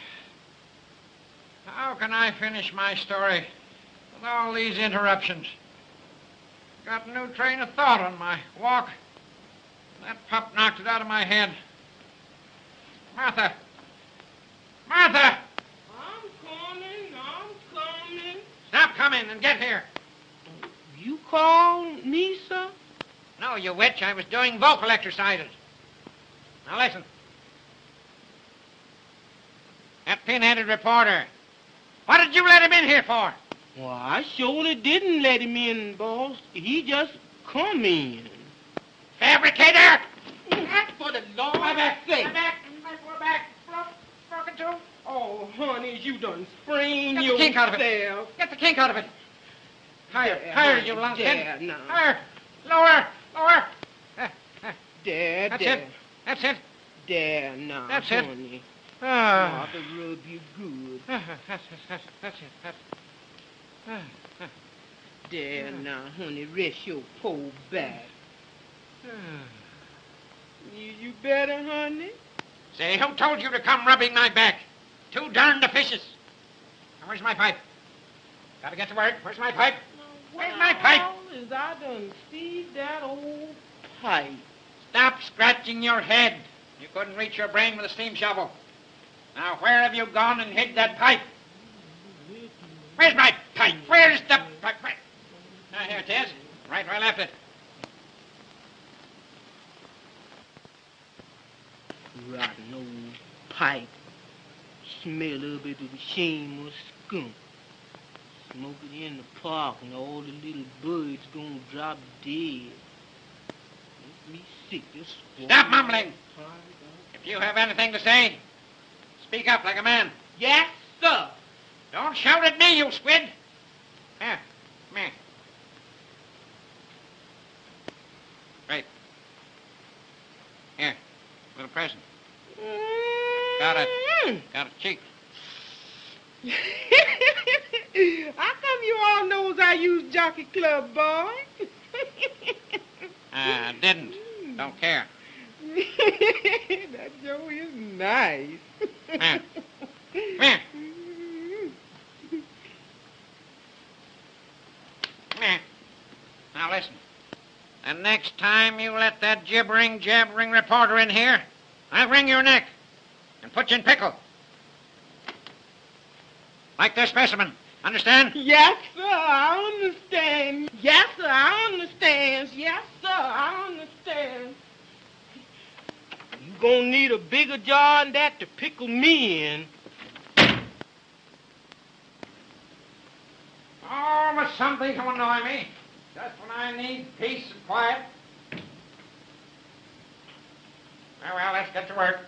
[SPEAKER 1] How can I finish my story with all these interruptions? Got a new train of thought on my walk. That pup knocked it out of my head. Martha! Martha!
[SPEAKER 13] I'm coming.
[SPEAKER 1] Stop coming and get here.
[SPEAKER 13] You called me, sir?
[SPEAKER 1] No, you witch. I was doing vocal exercises. Now listen. That pin-headed reporter. What did you let him in here for?
[SPEAKER 13] Well, I surely didn't let him in, boss. He just come in.
[SPEAKER 1] Fabricator!
[SPEAKER 13] For the Lord's sake.
[SPEAKER 1] My back. Broken too.
[SPEAKER 13] Oh, honey, you done sprained
[SPEAKER 1] Get the kink out of it.
[SPEAKER 13] yourself.
[SPEAKER 1] Get the kink out of it. Higher,
[SPEAKER 13] There,
[SPEAKER 1] higher,
[SPEAKER 13] honey,
[SPEAKER 1] you lumpkin.
[SPEAKER 13] there now.
[SPEAKER 1] Higher. Lower.
[SPEAKER 13] There,
[SPEAKER 1] That's
[SPEAKER 13] there.
[SPEAKER 1] it. That's it.
[SPEAKER 13] There now,
[SPEAKER 1] That's it.
[SPEAKER 13] honey.
[SPEAKER 1] Ah.
[SPEAKER 13] Mother rub you good.
[SPEAKER 1] That's it.
[SPEAKER 13] There now, honey, rest your poor back. You better, honey?
[SPEAKER 1] Say, who told you to come rubbing my back? Too darned officious. Now, where's my pipe? Gotta get to work. Where's my pipe? Where's my pipe?
[SPEAKER 13] Is I done see that old pipe.
[SPEAKER 1] Stop scratching your head. You couldn't reach your brain with a steam shovel. Now, where have you gone and hid that pipe? Where's my pipe? Where's the pipe? Now, here it is. Right where I left it.
[SPEAKER 13] Rotten old pipe. Smell a bit of the shameless skunk. Smoke it in the park and all the little birds gonna drop dead. Make me sick. Just
[SPEAKER 1] Stop mumbling. If you have anything to say, speak up like a man.
[SPEAKER 13] Yes, sir.
[SPEAKER 1] Don't shout at me, you squid. Here, come here. Right. Here, little present. Got it. Got a cheek.
[SPEAKER 13] How come you all knows I use Jockey Club, boy?
[SPEAKER 1] Didn't. Don't care.
[SPEAKER 13] That Joe is nice.
[SPEAKER 1] Here. Come here. Come here. Now listen. The next time you let that jabbering reporter in here, I'll wring your neck and put you in pickle. Like this specimen. Understand?
[SPEAKER 13] Yes, sir, I understand. Yes, sir, I understand. Yes, sir, I understand. You gonna need a bigger jar than that to pickle me in.
[SPEAKER 1] Oh, but something to annoy me. Just when I need peace and quiet. Well, let's get to work.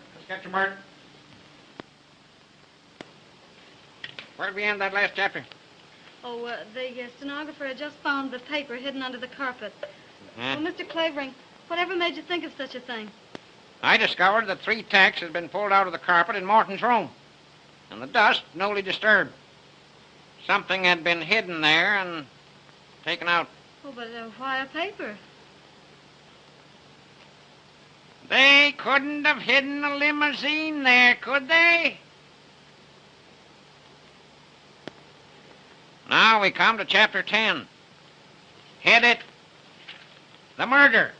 [SPEAKER 1] Where'd we end that last chapter?
[SPEAKER 4] Oh, the stenographer had just found the paper hidden under the carpet.
[SPEAKER 1] Huh?
[SPEAKER 4] Well, Mr. Clavering, whatever made you think of such a thing?
[SPEAKER 1] I discovered that 3 tacks had been pulled out of the carpet in Morton's room, and the dust newly disturbed. Something had been hidden there and taken out.
[SPEAKER 4] Oh, but why a paper?
[SPEAKER 1] They couldn't have hidden a limousine there, could they? Now we come to chapter 10. Head it, the murder.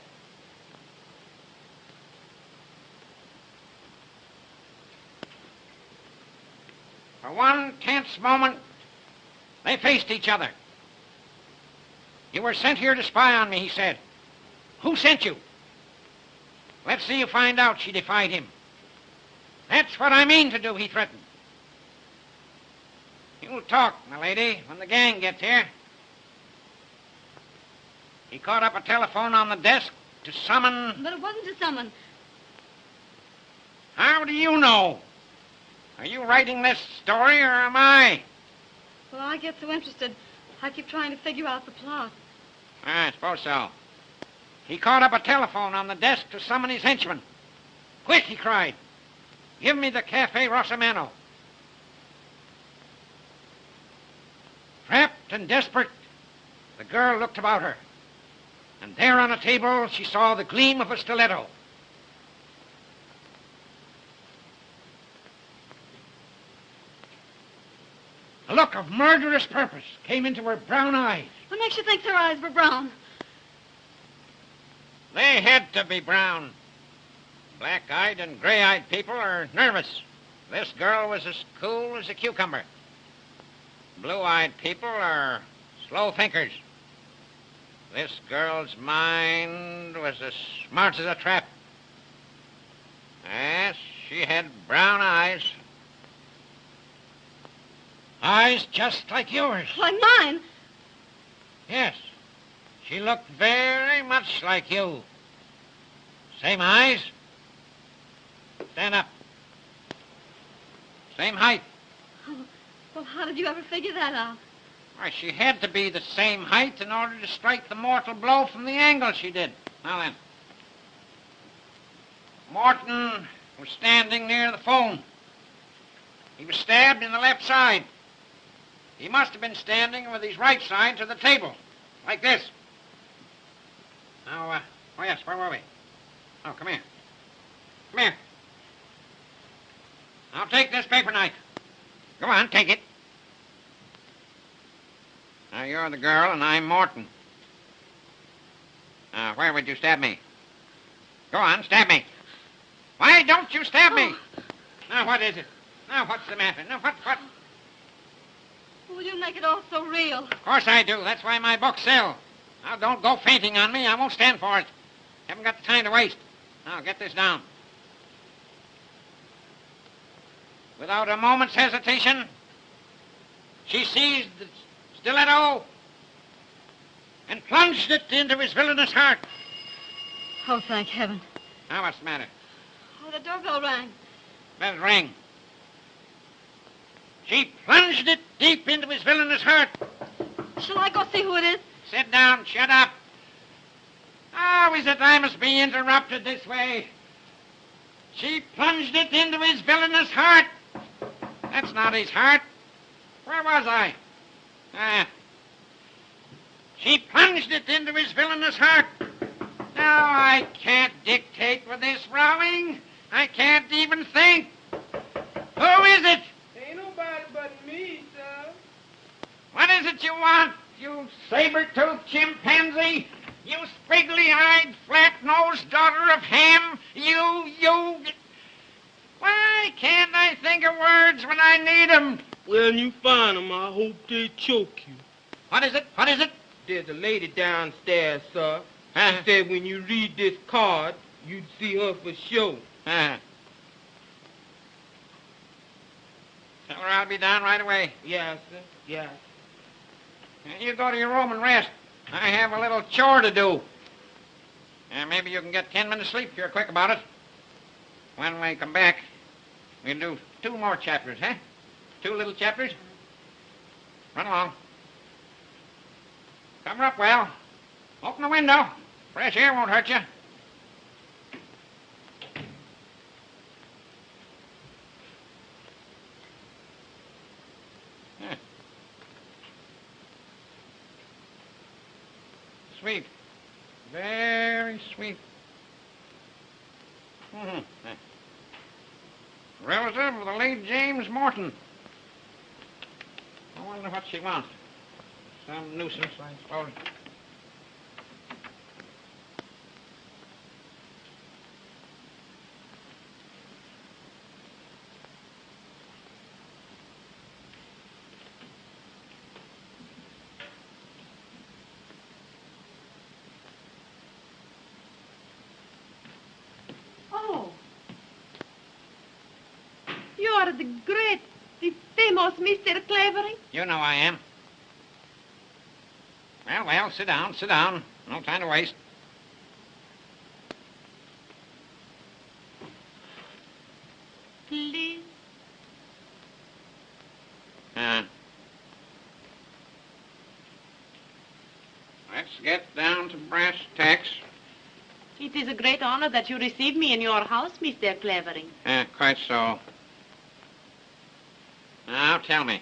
[SPEAKER 1] For one tense moment, they faced each other. You were sent here to spy on me, he said. Who sent you? Let's see you find out, she defied him. That's what I mean to do, he threatened. You'll talk, my lady, when the gang gets here. He caught up a telephone on the desk to summon...
[SPEAKER 4] But it wasn't to summon.
[SPEAKER 1] How do you know? Are you writing this story, or am I?
[SPEAKER 4] Well, I get so interested, I keep trying to figure out the plot.
[SPEAKER 1] I suppose so. He caught up a telephone on the desk to summon his henchman. Quick, he cried. Give me the Cafe Rosamano. Trapped and desperate, the girl looked about her. And there on a table, she saw the gleam of a stiletto. A look of murderous purpose came into her brown eyes.
[SPEAKER 4] What makes you think her eyes were brown?
[SPEAKER 1] They had to be brown. Black-eyed and gray-eyed people are nervous. This girl was as cool as a cucumber. Blue-eyed people are slow thinkers. This girl's mind was as smart as a trap. Yes, she had brown eyes. Eyes just like yours.
[SPEAKER 4] Like mine?
[SPEAKER 1] Yes. She looked very much like you. Same eyes. Stand up. Same height.
[SPEAKER 4] Oh, well, how did you ever figure that out?
[SPEAKER 1] Why, she had to be the same height in order to strike the mortal blow from the angle she did. Now then. Morton was standing near the phone. He was stabbed in the left side. He must have been standing with his right side to the table, like this. Now, oh yes, where were we? Oh, come here. Come here. Now take this paper knife. Go on, take it. Now, you're the girl and I'm Morton. Now, where would you stab me? Go on, stab me. Why don't you stab me? Now, what is it? Now, what's the matter? Now, what?
[SPEAKER 4] Well, you make it all so real.
[SPEAKER 1] Of course I do. That's why my books sell. Now, don't go fainting on me. I won't stand for it. Haven't got the time to waste. Now, get this down. Without a moment's hesitation, she seized the stiletto and plunged it into his villainous heart.
[SPEAKER 4] Oh, thank heaven.
[SPEAKER 1] Now, what's the matter?
[SPEAKER 4] Oh, the doorbell rang.
[SPEAKER 1] Let it ring. She plunged it deep into his villainous heart.
[SPEAKER 4] Shall I go see who it is?
[SPEAKER 1] Sit down. Shut up. How is it I must be interrupted this way? She plunged it into his villainous heart. That's not his heart. Where was I? She plunged it into his villainous heart. Now I can't dictate with this rowing. I can't even think. Who is it?
[SPEAKER 13] Ain't nobody but me, sir.
[SPEAKER 1] What is it you want, you saber-toothed chimpanzee? You spriggly-eyed, flat-nosed daughter of Ham? You... Why can't I think of words when I need 'em?
[SPEAKER 13] When you find 'em, I hope they choke you.
[SPEAKER 1] What is it? What is it?
[SPEAKER 13] There's a lady downstairs, sir. She said when you read this card, you'd see her for sure.
[SPEAKER 1] Tell her I'll be down right away.
[SPEAKER 13] Yes, sir. Yes.
[SPEAKER 1] You go to your room and rest. I have a little chore to do. Maybe you can get 10 minutes sleep if you're quick about it. When we come back, we'll do 2 more chapters, huh? 2 little chapters. Run along. Cover up well. Open the window. Fresh air won't hurt you. Sweet. Very sweet. Relative of the late James Morton. I wonder what she wants. Some nuisance, I suppose.
[SPEAKER 4] Oh. You're the great, the famous Mr. Clavering?
[SPEAKER 1] You know I am. Well, sit down, sit down. No time to waste.
[SPEAKER 4] Please.
[SPEAKER 1] Let's get down to brass tacks.
[SPEAKER 14] It is a great honor that you receive me in your house, Mr. Clavering.
[SPEAKER 1] Quite so. Now, tell me,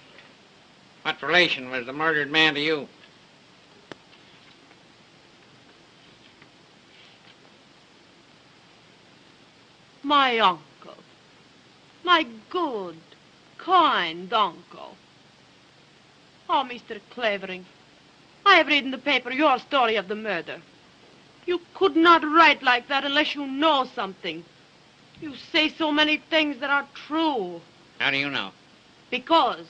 [SPEAKER 1] what relation was the murdered man to you?
[SPEAKER 14] My uncle. My good, kind uncle. Oh, Mr. Clavering, I have read in the paper your story of the murder. You could not write like that unless you know something. You say so many things that are true.
[SPEAKER 1] How do you know?
[SPEAKER 14] Because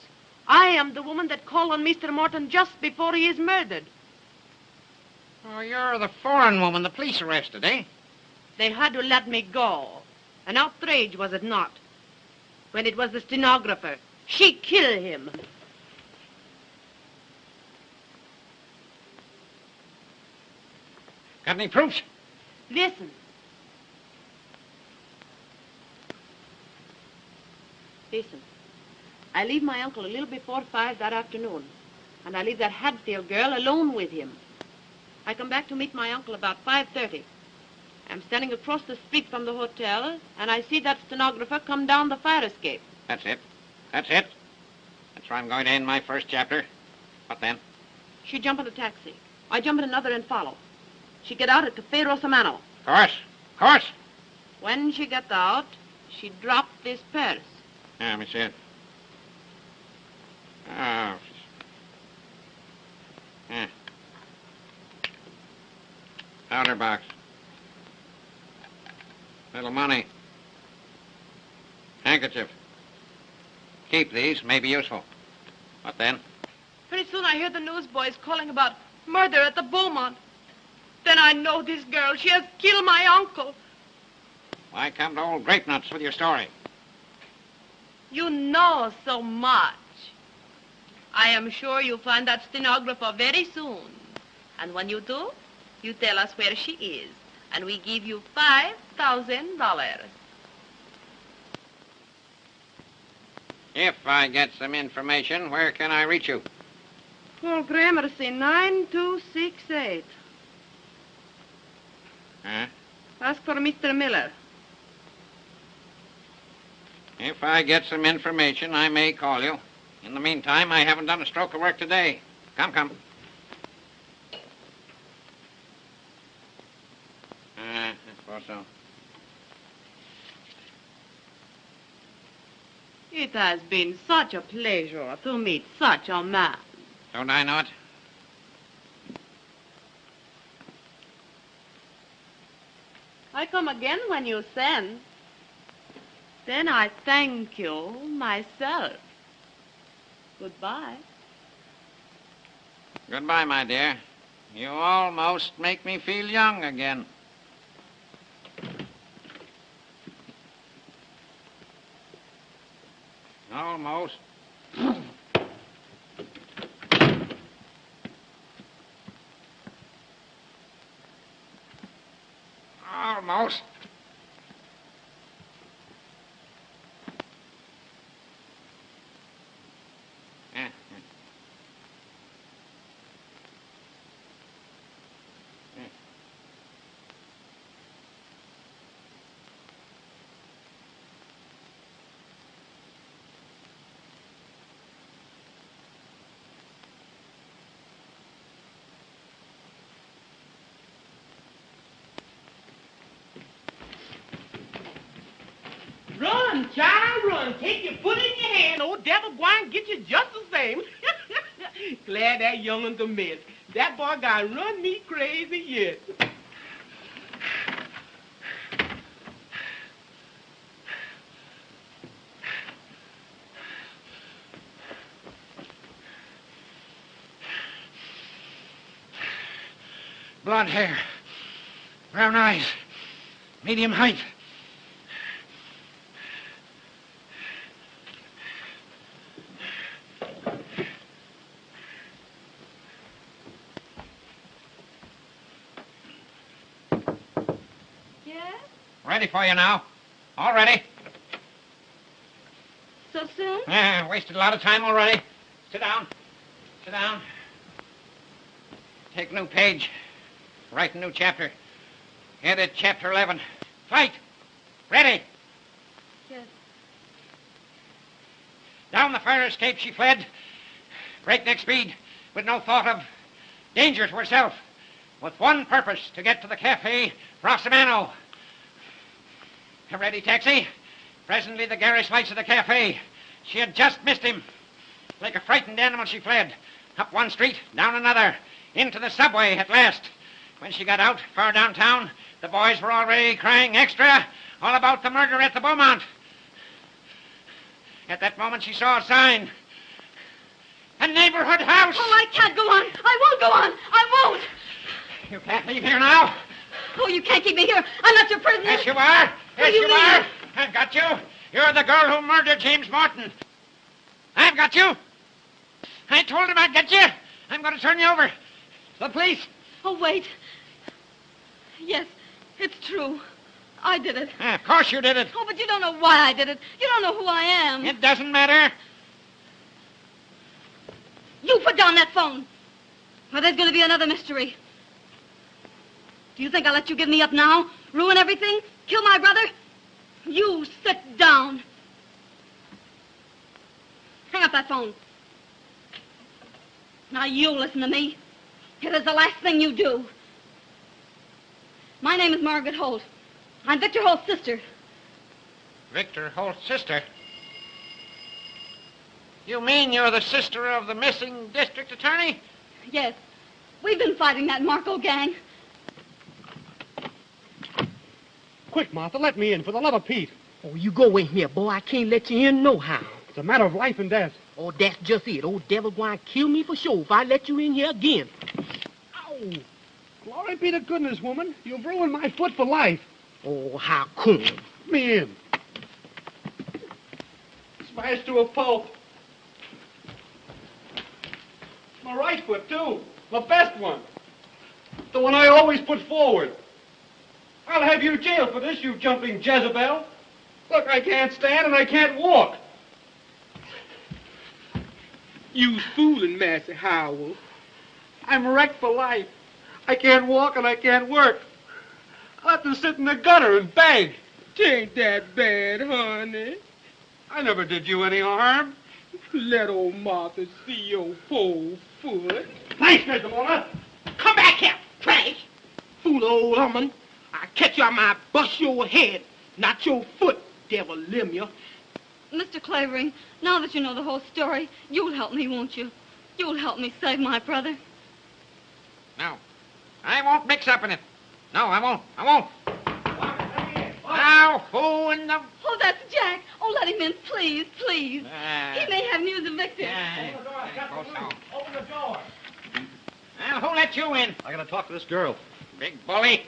[SPEAKER 14] I am the woman that called on Mr. Morton just before he is murdered.
[SPEAKER 1] Oh, you're the foreign woman the police arrested, eh?
[SPEAKER 14] They had to let me go. An outrage, was it not? When it was the stenographer. She killed him.
[SPEAKER 1] Got any proofs?
[SPEAKER 14] Listen. Listen. I leave my uncle a little before 5 that afternoon, and I leave that Hadfield girl alone with him. I come back to meet my uncle about 5:30. I'm standing across the street from the hotel, and I see that stenographer come down the fire escape.
[SPEAKER 1] That's it. That's it. That's where I'm going to end my first chapter. What then?
[SPEAKER 14] She jump in a taxi. I jump in another and follow. She get out at Cafe Rosamano.
[SPEAKER 1] Of course. Of course.
[SPEAKER 14] When she got out, she dropped this purse.
[SPEAKER 1] Yeah, let me see it. Oh. Yeah. Powder box. Little money. Handkerchief. Keep these. May be useful. What then?
[SPEAKER 14] Pretty soon I hear the newsboys calling about murder at the Beaumont. Then I know this girl. She has killed my uncle.
[SPEAKER 1] Why come to old grape nuts with your story?
[SPEAKER 14] You know so much. I am sure you'll find that stenographer very soon. And when you do, you tell us where she is. And we give you $5,000.
[SPEAKER 1] If I get some information, where can I reach you?
[SPEAKER 14] Paul Gramercy, 9268.
[SPEAKER 1] Huh?
[SPEAKER 14] Ask for Mr. Miller.
[SPEAKER 1] If I get some information, I may call you. In the meantime, I haven't done a stroke of work today. Come. I suppose so.
[SPEAKER 14] It has been such a pleasure to meet such a man.
[SPEAKER 1] Don't I know it?
[SPEAKER 14] I come again when you send. Then I thank you myself. Goodbye.
[SPEAKER 1] Goodbye, my dear. You almost make me feel young again. Almost. Almost.
[SPEAKER 13] Run, child, run. Take your foot in your hand. Old devil gwine get you just the same. Glad that young'un's a mess. That boy got run me crazy yet.
[SPEAKER 1] Blonde hair. Brown eyes. Medium height. Ready for you now. All ready.
[SPEAKER 14] So soon?
[SPEAKER 1] Wasted a lot of time already. Sit down. Sit down. Take a new page. Write a new chapter. Edit Chapter 11. Fight! Ready!
[SPEAKER 4] Yes.
[SPEAKER 1] Down the fire escape she fled. Breakneck speed, with no thought of danger to herself. With one purpose, to get to the cafe Rosamano. Ready, taxi? Presently the garish lights of the cafe. She had just missed him. Like a frightened animal she fled. Up one street, down another. Into the subway at last. When she got out, far downtown, the boys were already crying extra all about the murder at the Beaumont. At that moment she saw a sign. A neighborhood house!
[SPEAKER 4] Oh, I can't go on. I won't go on. I won't.
[SPEAKER 1] You can't leave here now.
[SPEAKER 4] Oh, you can't keep me here. I'm not your prisoner.
[SPEAKER 1] Yes, you are.
[SPEAKER 4] Will
[SPEAKER 1] Yes,
[SPEAKER 4] you
[SPEAKER 1] you
[SPEAKER 4] leave
[SPEAKER 1] are.
[SPEAKER 4] me?
[SPEAKER 1] I've got you. You're the girl who murdered James Morton. I've got you. I told him I'd get you. I'm going to turn you over. The police.
[SPEAKER 4] Oh, wait. Yes, it's true. I did it.
[SPEAKER 1] Of course you did it.
[SPEAKER 4] Oh, but you don't know why I did it. You don't know who I am.
[SPEAKER 1] It doesn't matter.
[SPEAKER 4] You put down that phone, or there's going to be another mystery. Do you think I'll let you give me up now? Ruin everything? Kill my brother? You sit down. Hang up that phone. Now you listen to me. It is the last thing you do. My name is Margaret Holt. I'm Victor Holt's sister.
[SPEAKER 1] Victor Holt's sister? You mean you're the sister of the missing district attorney?
[SPEAKER 4] Yes. We've been fighting that Marco gang.
[SPEAKER 6] Quick, Martha, let me in, for the love of Pete.
[SPEAKER 13] Oh, you go in here, boy. I can't let you in no how.
[SPEAKER 6] It's a matter of life and death.
[SPEAKER 13] Oh, that's just it. Old devil going to kill me for sure if I let you in here again.
[SPEAKER 6] Ow! Glory be to goodness, woman. You've ruined my foot for life.
[SPEAKER 13] Oh, how come?
[SPEAKER 6] Let me in. Smashed to a pulp. My right foot, too. The best one. The one I always put forward. I'll have you jailed for this, you jumping Jezebel. Look, I can't stand and I can't walk.
[SPEAKER 13] You's fooling, Master Howell.
[SPEAKER 6] I'm wrecked for life. I can't walk and I can't work. I'll have to sit in the gutter and beg.
[SPEAKER 13] Tain't that bad, honey.
[SPEAKER 6] I never did you any harm.
[SPEAKER 13] Let old Martha see your whole foot.
[SPEAKER 6] Thanks, Mr. Warner.
[SPEAKER 13] Come back here, trash. Fool old woman. I catch you, I might bust your head, not your foot, devil limb you.
[SPEAKER 4] Mr. Clavering, now that you know the whole story, you'll help me, won't you? You'll help me save my brother.
[SPEAKER 1] No. I won't mix up in it. No, I won't. I won't. Now, who in the...
[SPEAKER 4] Oh, that's Jack. Oh, let him in, please, please. He may have news of Victor.
[SPEAKER 3] Open the door.
[SPEAKER 1] Well, who let you in?
[SPEAKER 6] I gotta talk to this girl.
[SPEAKER 1] Big bully.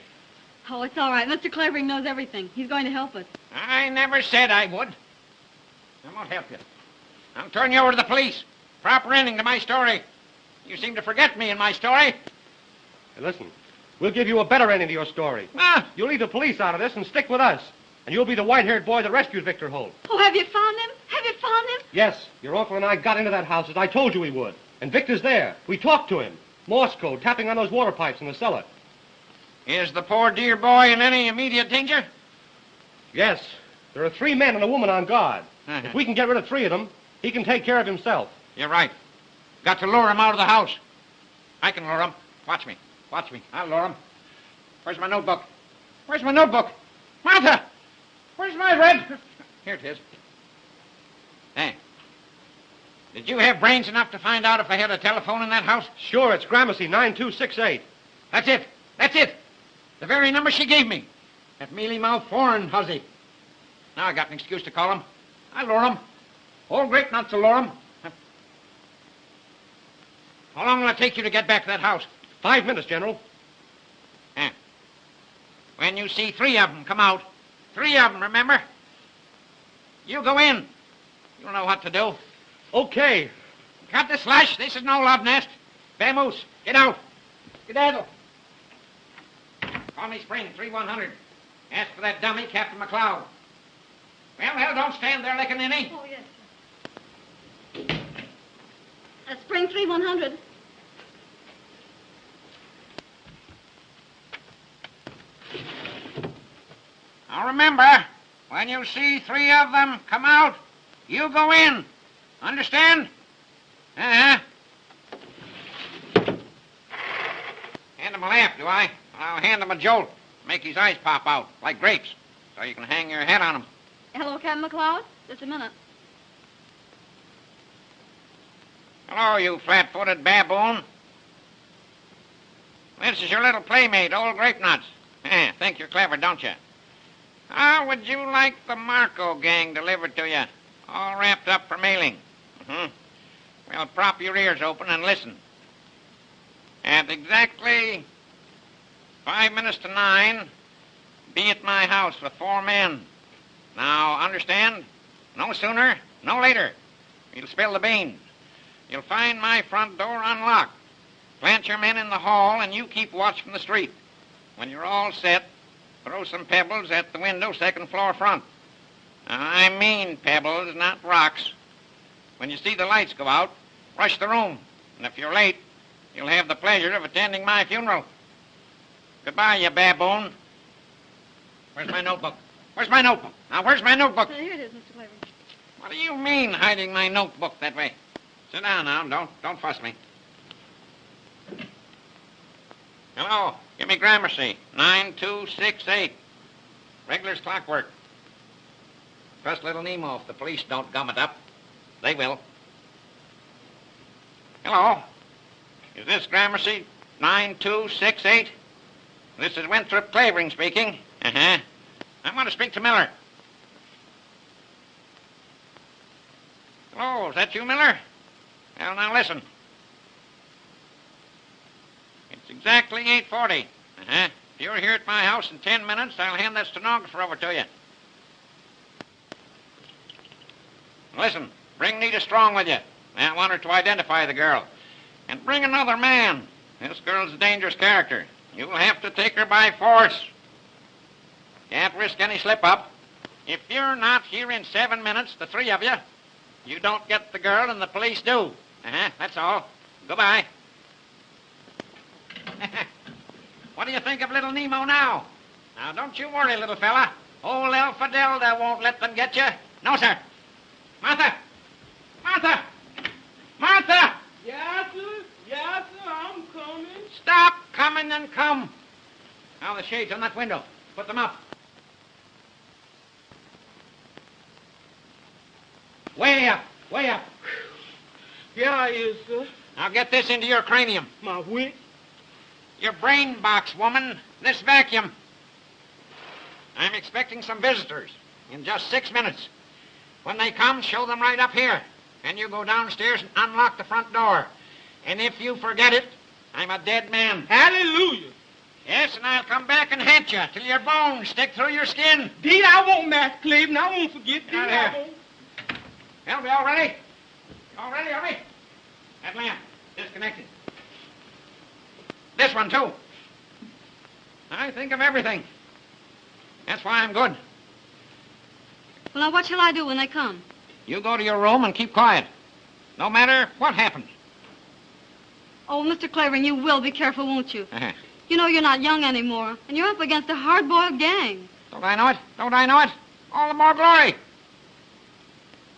[SPEAKER 4] Oh, it's all right. Mr. Clavering knows everything. He's going to help us.
[SPEAKER 1] I never said I would. I won't help you. I'll turn you over to the police. Proper ending to my story. You seem to forget me in my story.
[SPEAKER 6] Hey, listen. We'll give you a better ending to your story.
[SPEAKER 1] Ah.
[SPEAKER 6] You'll leave the police out of this and stick with us. And you'll be the white-haired boy that rescued Victor Holt.
[SPEAKER 4] Oh, have you found him? Have you found him?
[SPEAKER 6] Yes, your uncle and I got into that house as I told you we would. And Victor's there. We talked to him. Morse code, tapping on those water pipes in the cellar.
[SPEAKER 1] Is the poor dear boy in any immediate danger?
[SPEAKER 6] Yes. There are 3 men and a woman on guard. If we can get rid of 3 of them, he can take care of himself.
[SPEAKER 1] You're right. Got to lure him out of the house. I can lure him. Watch me. Watch me. I'll lure him. Where's my notebook? Where's my notebook? Martha! Where's my red... Here it is. Hey. Did you have brains enough to find out if I had a telephone in that house?
[SPEAKER 6] Sure, it's Gramercy 9268.
[SPEAKER 1] That's it. That's it. The very number she gave me. That mealy-mouthed foreign hussy. Now I got an excuse to call him. I'll lure him. All great not to lure him. How long will it take you to get back to that house?
[SPEAKER 6] 5 minutes, General.
[SPEAKER 1] Yeah. When you see 3 of them come out, 3 of them, remember? You go in. You'll know what to do.
[SPEAKER 6] Okay.
[SPEAKER 1] Cut the slash. This is no love nest. Vamoose, get out. Skedaddle. Call me Spring, 3100. Ask for that dummy, Captain McLeod. Well, don't stand there licking any.
[SPEAKER 4] Oh, yes, sir. Spring 3100.
[SPEAKER 1] Now remember, when you see 3 of them come out, you go in. Understand? Uh-huh. Hand him a lamp, do I? I'll hand him a jolt. Make his eyes pop out, like grapes, so you can hang your head on him.
[SPEAKER 4] Hello, Captain McLeod. Just a minute.
[SPEAKER 1] Hello, you flat-footed baboon. This is your little playmate, old Grape Nuts. Think you're clever, don't you? How would you like the Marco gang delivered to you, all wrapped up for mailing? Well, prop your ears open and listen. At exactly 5 minutes to 9, be at my house with 4 men. Now, understand? No sooner, no later. You'll spill the beans. You'll find my front door unlocked. Plant your men in the hall, and you keep watch from the street. When you're all set, throw some pebbles at the window, 2nd floor front. I mean pebbles, not rocks. When you see the lights go out, rush the room. And if you're late, you'll have the pleasure of attending my funeral. Goodbye, you baboon. Where's my notebook? Where's my notebook? Now, where's my notebook?
[SPEAKER 4] Here it is, Mr. Clavering.
[SPEAKER 1] What do you mean, hiding my notebook that way? Sit down now. Don't fuss me. Hello. Give me Gramercy. 9268. Regular's clockwork. Trust little Nemo if the police don't gum it up. They will. Hello. Is this Gramercy 9268? This is Winthrop Clavering speaking. I want to speak to Miller. Hello, is that you, Miller? Well, now listen. It's exactly 8:40. If you're here at my house in 10 minutes, I'll hand that stenographer over to you. Listen, bring Nita Strong with you. I want her to identify the girl. And bring another man. This girl's a dangerous character. You'll have to take her by force. Can't risk any slip-up. If you're not here in 7 minutes, the 3 of you, you don't get the girl and the police do. That's all. Goodbye. What do you think of little Nemo now? Now, don't you worry, little fella. Old Elfadelda won't let them get you. No, sir. Martha! Martha! Martha!
[SPEAKER 13] Yes, sir. Yes, sir. I'm coming.
[SPEAKER 1] Stop coming and come. Now, the shades on that window. Put them up. Way up. Way up.
[SPEAKER 13] Here I is, sir.
[SPEAKER 1] Now, get this into your cranium.
[SPEAKER 13] My wit.
[SPEAKER 1] Your brain box, woman. This vacuum. I'm expecting some visitors in just 6 minutes. When they come, show them right up here. And you go downstairs and unlock the front door. And if you forget it, I'm a dead man.
[SPEAKER 13] Hallelujah.
[SPEAKER 1] Yes, and I'll come back and haunt you till your bones stick through your skin.
[SPEAKER 13] Deed, I won't, Master Clavering. I won't forget. Deed, I won't.
[SPEAKER 1] Well, we all ready? All ready, are we? That lamp, disconnected. This one, too. I think of everything. That's why I'm good.
[SPEAKER 4] Well, now, what shall I do when they come?
[SPEAKER 1] You go to your room and keep quiet. No matter what happens.
[SPEAKER 4] Oh, Mr. Clavering, you will be careful, won't you? You know you're not young anymore, and you're up against a hard-boiled gang.
[SPEAKER 1] Don't I know it? Don't I know it? All the more glory.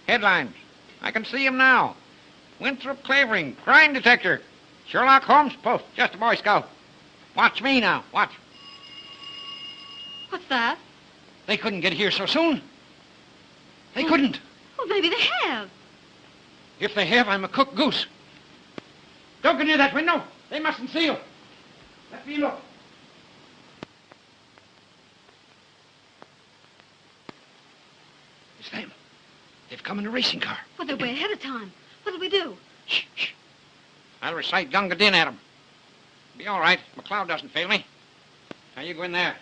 [SPEAKER 1] Headlines. I can see him now. Winthrop Clavering, crime detector. Sherlock Holmes, poof, just a Boy Scout. Watch me now, watch.
[SPEAKER 4] What's that?
[SPEAKER 1] They couldn't get here so soon. They couldn't.
[SPEAKER 4] Well, maybe they have.
[SPEAKER 1] If they have, I'm a cooked goose. Don't go near that window. They mustn't see you. Let me look. It's them. They've come in a racing car.
[SPEAKER 4] Well, they're way ahead of time. What'll we do?
[SPEAKER 1] Shh, shh. I'll recite Gunga Din at them. Be all right. McLeod doesn't fail me. Now, you go in there.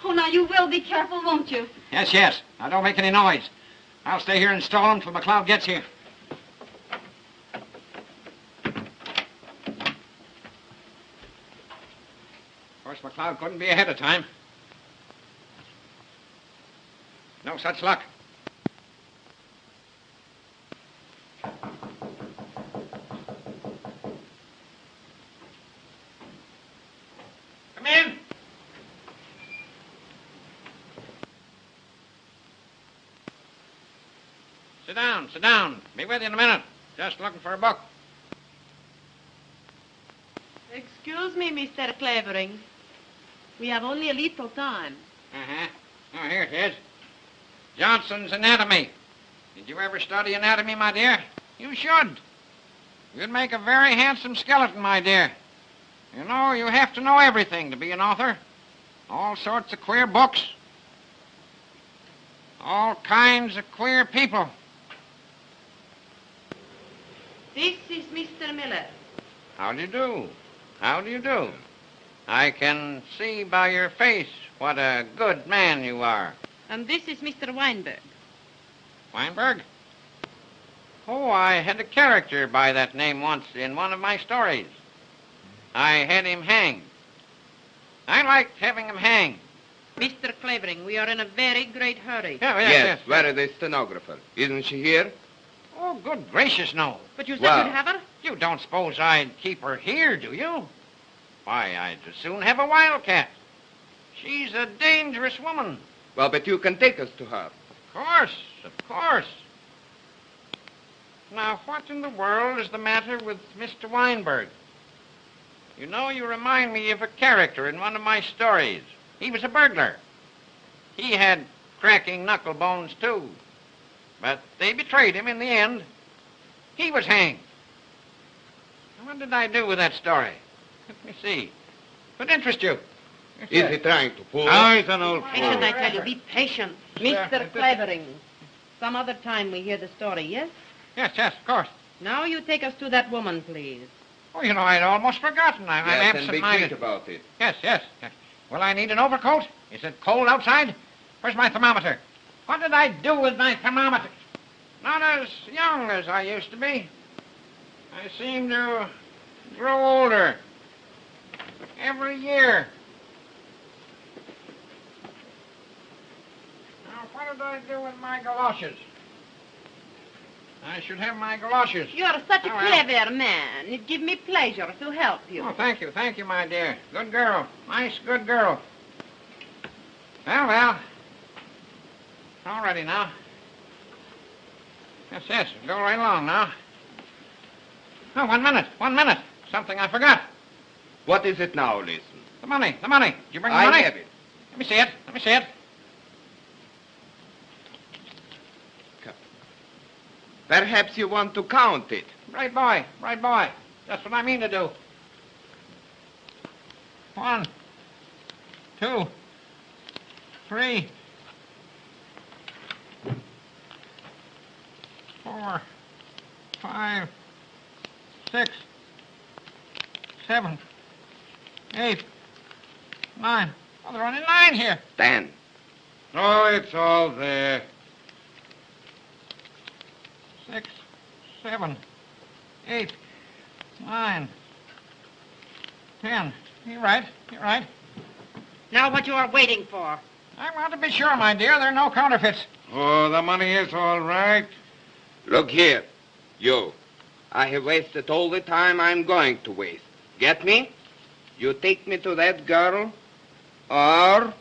[SPEAKER 4] Oh, now, you will be careful, won't you?
[SPEAKER 1] Yes, yes. Now, don't make any noise. I'll stay here and stall him till McLeod gets here. Of course, McLeod couldn't be ahead of time. No such luck. Come in. Sit down, sit down. Be with you in a minute. Just looking for a book.
[SPEAKER 14] Excuse me, Mr. Clavering. We have only a little time.
[SPEAKER 1] Uh-huh. Oh, here it is. Johnson's Anatomy. Did you ever study anatomy, my dear? You should. You'd make a very handsome skeleton, my dear. You know, you have to know everything to be an author. All sorts of queer books. All kinds of queer people.
[SPEAKER 14] This is Mr. Miller.
[SPEAKER 1] How do you do? How do you do? I can see by your face what a good man you are.
[SPEAKER 14] And this is Mr. Weinberg.
[SPEAKER 1] Weinberg? Oh, I had a character by that name once in one of my stories. I had him hanged. I liked having him hanged.
[SPEAKER 14] Mr. Clavering, we are in a very great hurry.
[SPEAKER 1] Yes.
[SPEAKER 15] Where is the stenographer? Isn't she here?
[SPEAKER 1] Oh, good gracious, no.
[SPEAKER 14] But you said
[SPEAKER 15] Well-
[SPEAKER 14] you'd have her?
[SPEAKER 1] You don't suppose I'd keep her here, do you? Why, I'd as soon have a wildcat. She's a dangerous woman.
[SPEAKER 15] Well, but you can take us to her.
[SPEAKER 1] Of course. Now, what in the world is the matter with Mr. Weinberg? You know, you remind me of a character in one of my stories. He was a burglar. He had cracking knuckle bones, too. But they betrayed him in the end. He was hanged. What did I do with that story? Let me see. Could interest you.
[SPEAKER 15] Is he trying to fool?
[SPEAKER 3] Oh, he's an old
[SPEAKER 14] Patient,
[SPEAKER 3] fool.
[SPEAKER 14] I tell you, be patient. Mr. Clavering, some other time we hear the story, yes?
[SPEAKER 1] Yes, of course.
[SPEAKER 14] Now you take us to that woman, please.
[SPEAKER 1] Oh, you know, I'd almost forgotten. I'm
[SPEAKER 15] Yes, and be
[SPEAKER 1] absent-minded.
[SPEAKER 15] quick about it.
[SPEAKER 1] Yes. Will I need an overcoat? Is it cold outside? Where's my thermometer? What did I do with my thermometer? Not as young as I used to be. I seem to grow older every year. Now, what did I do with my galoshes? I should have my galoshes.
[SPEAKER 14] You are such a
[SPEAKER 1] Oh, well.
[SPEAKER 14] clever man. It gives me pleasure to help you.
[SPEAKER 1] Oh, thank you, my dear. Good girl. Nice, good girl. Well. All ready now. Yes, go right along now. Oh, 1 minute. Something I forgot.
[SPEAKER 15] What is it now, listen?
[SPEAKER 1] The money. Did you bring the
[SPEAKER 15] I
[SPEAKER 1] money?
[SPEAKER 15] have it.
[SPEAKER 1] Let me see it.
[SPEAKER 15] Perhaps you want to count it.
[SPEAKER 1] Right boy. That's what I mean to do. 1, 2, 3, 4, 5, 6, 7, 8, 9. Oh, there are only 9 here.
[SPEAKER 15] 10.
[SPEAKER 3] Oh, it's all there.
[SPEAKER 1] 6, 7, 8, 9, 10. You're right.
[SPEAKER 14] Now what you are waiting for?
[SPEAKER 1] I want to be sure, my dear, there are no counterfeits.
[SPEAKER 3] Oh, the money is all right.
[SPEAKER 15] Look here, you. I have wasted all the time I'm going to waste. Get me? You take me to that girl, or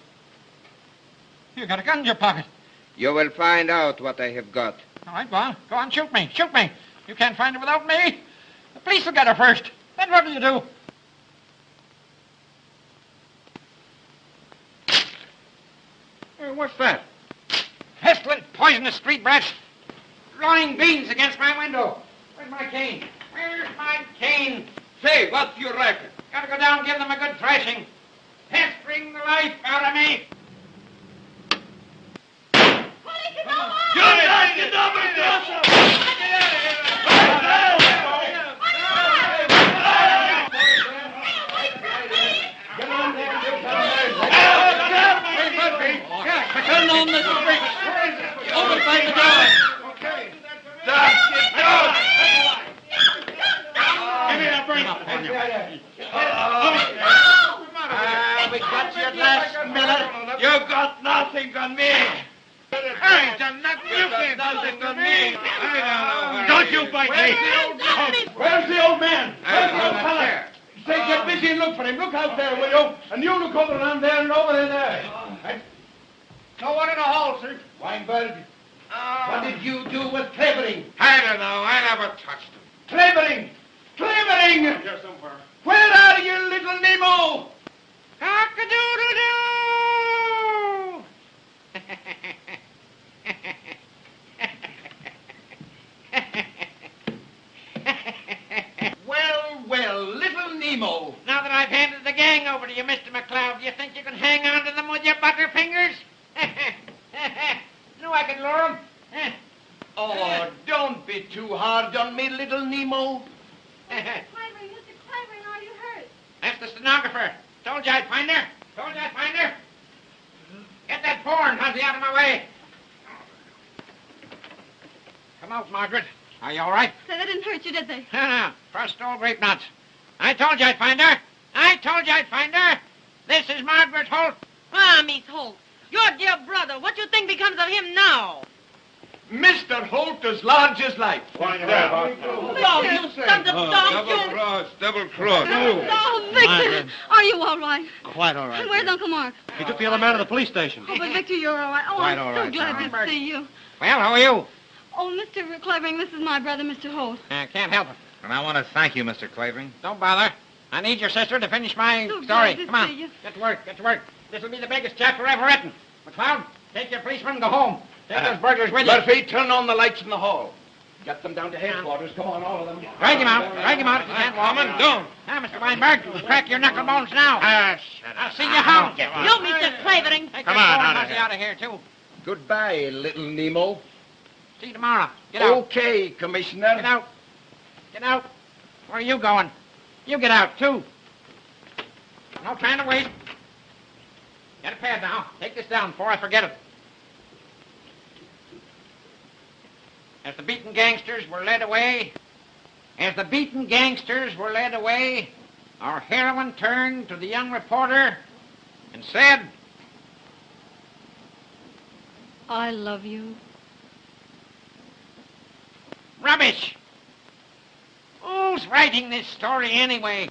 [SPEAKER 1] You got a gun in your pocket.
[SPEAKER 15] you will find out what I have got.
[SPEAKER 1] All right, go on, shoot me. You can't find her without me. The police will get her first. Then what will you do?
[SPEAKER 3] Hey, what's that?
[SPEAKER 1] Pestilent, poisonous street brats. Throwing beans against my window. Where's my cane?
[SPEAKER 15] Say, what do you reckon?
[SPEAKER 1] Gotta go down and give them a good thrashing. Pestering the life out of me.
[SPEAKER 13] Turn on the street. Open by the door.
[SPEAKER 15] We got you at last, Miller. You got nothing on me.
[SPEAKER 3] I ain't done nothing. You can't do nothing to me.
[SPEAKER 15] Don't you bite me.
[SPEAKER 3] Where's the old man? Where's the old fella? Say, get busy and look for him. Look out there, will you? And you look over around there and over in there. No one in the hall, sir. Weinberg, What did you do with Clavering?
[SPEAKER 11] I don't know. I never touched him.
[SPEAKER 3] Clavering! Clavering!
[SPEAKER 11] Here somewhere.
[SPEAKER 3] Where are you, little Nemo?
[SPEAKER 1] Cock-a-doodle-doo!
[SPEAKER 3] Well, little Nemo.
[SPEAKER 1] Now that I've handed the gang over to you, Mr. McCloud, do you think you can hang on to them with your butterfingers? No, I can lure them.
[SPEAKER 3] Oh, don't be too hard on me, little Nemo.
[SPEAKER 7] Mr. Clavering, are you hurt?
[SPEAKER 1] That's the stenographer. Told you I'd find her. Get that porn, Hussy, out of my way. Come out, Margaret. Are you all right?
[SPEAKER 4] Say, they didn't hurt you, did they?
[SPEAKER 1] No. Crushed old grape nuts. I told you I'd find her. This is Margaret Holt.
[SPEAKER 14] Ah, Miss Holt, your dear brother. What you think becomes of him now?
[SPEAKER 3] Mr. Holt as large as life.
[SPEAKER 14] Oh, you sons of dogs,
[SPEAKER 11] Double cross.
[SPEAKER 4] Oh, Victor, are you all right?
[SPEAKER 6] Quite all right.
[SPEAKER 4] And where's Uncle Mark?
[SPEAKER 6] He took the other man to the police station.
[SPEAKER 4] Oh, but Victor, you're all right. Oh,
[SPEAKER 6] Quite
[SPEAKER 4] I'm
[SPEAKER 6] all
[SPEAKER 4] so
[SPEAKER 6] right,
[SPEAKER 4] glad
[SPEAKER 6] Sarah.
[SPEAKER 4] to see you.
[SPEAKER 1] Well, how are you?
[SPEAKER 4] Oh, Mr. Clavering, this is my brother, Mr. Holt.
[SPEAKER 1] Can't help it.
[SPEAKER 16] And I want to thank you, Mr. Clavering.
[SPEAKER 1] Don't bother. I need your sister to finish my
[SPEAKER 4] So
[SPEAKER 1] story.
[SPEAKER 4] glad to
[SPEAKER 1] Come on.
[SPEAKER 4] see you.
[SPEAKER 1] Get to work. This will be the biggest chapter ever written. McCloud, take your policeman and go home. Take those burglars with you.
[SPEAKER 3] Murphy, turn on the lights in the hall. Get them down to headquarters. Come on, all of them.
[SPEAKER 1] Drag him out if you can't walk.
[SPEAKER 11] Don't.
[SPEAKER 1] Now, Mr. Weinberg, crack your knuckle bones now.
[SPEAKER 16] Shut
[SPEAKER 1] I'll see you how.
[SPEAKER 14] You, Mr. Clavering.
[SPEAKER 1] Take
[SPEAKER 16] Come
[SPEAKER 1] that
[SPEAKER 16] on,
[SPEAKER 1] poor
[SPEAKER 16] out of
[SPEAKER 1] Hussy
[SPEAKER 16] here.
[SPEAKER 1] out of here, too.
[SPEAKER 3] Goodbye, little Nemo.
[SPEAKER 1] See you tomorrow. Get out.
[SPEAKER 3] Okay, Commissioner.
[SPEAKER 1] Get out. Get out. Where are you going? You get out, too. No time to wait. Get a pad now. Take this down before I forget it. As the beaten gangsters were led away, our heroine turned to the young reporter and said,
[SPEAKER 4] I love you.
[SPEAKER 1] Rubbish! Who's writing this story anyway?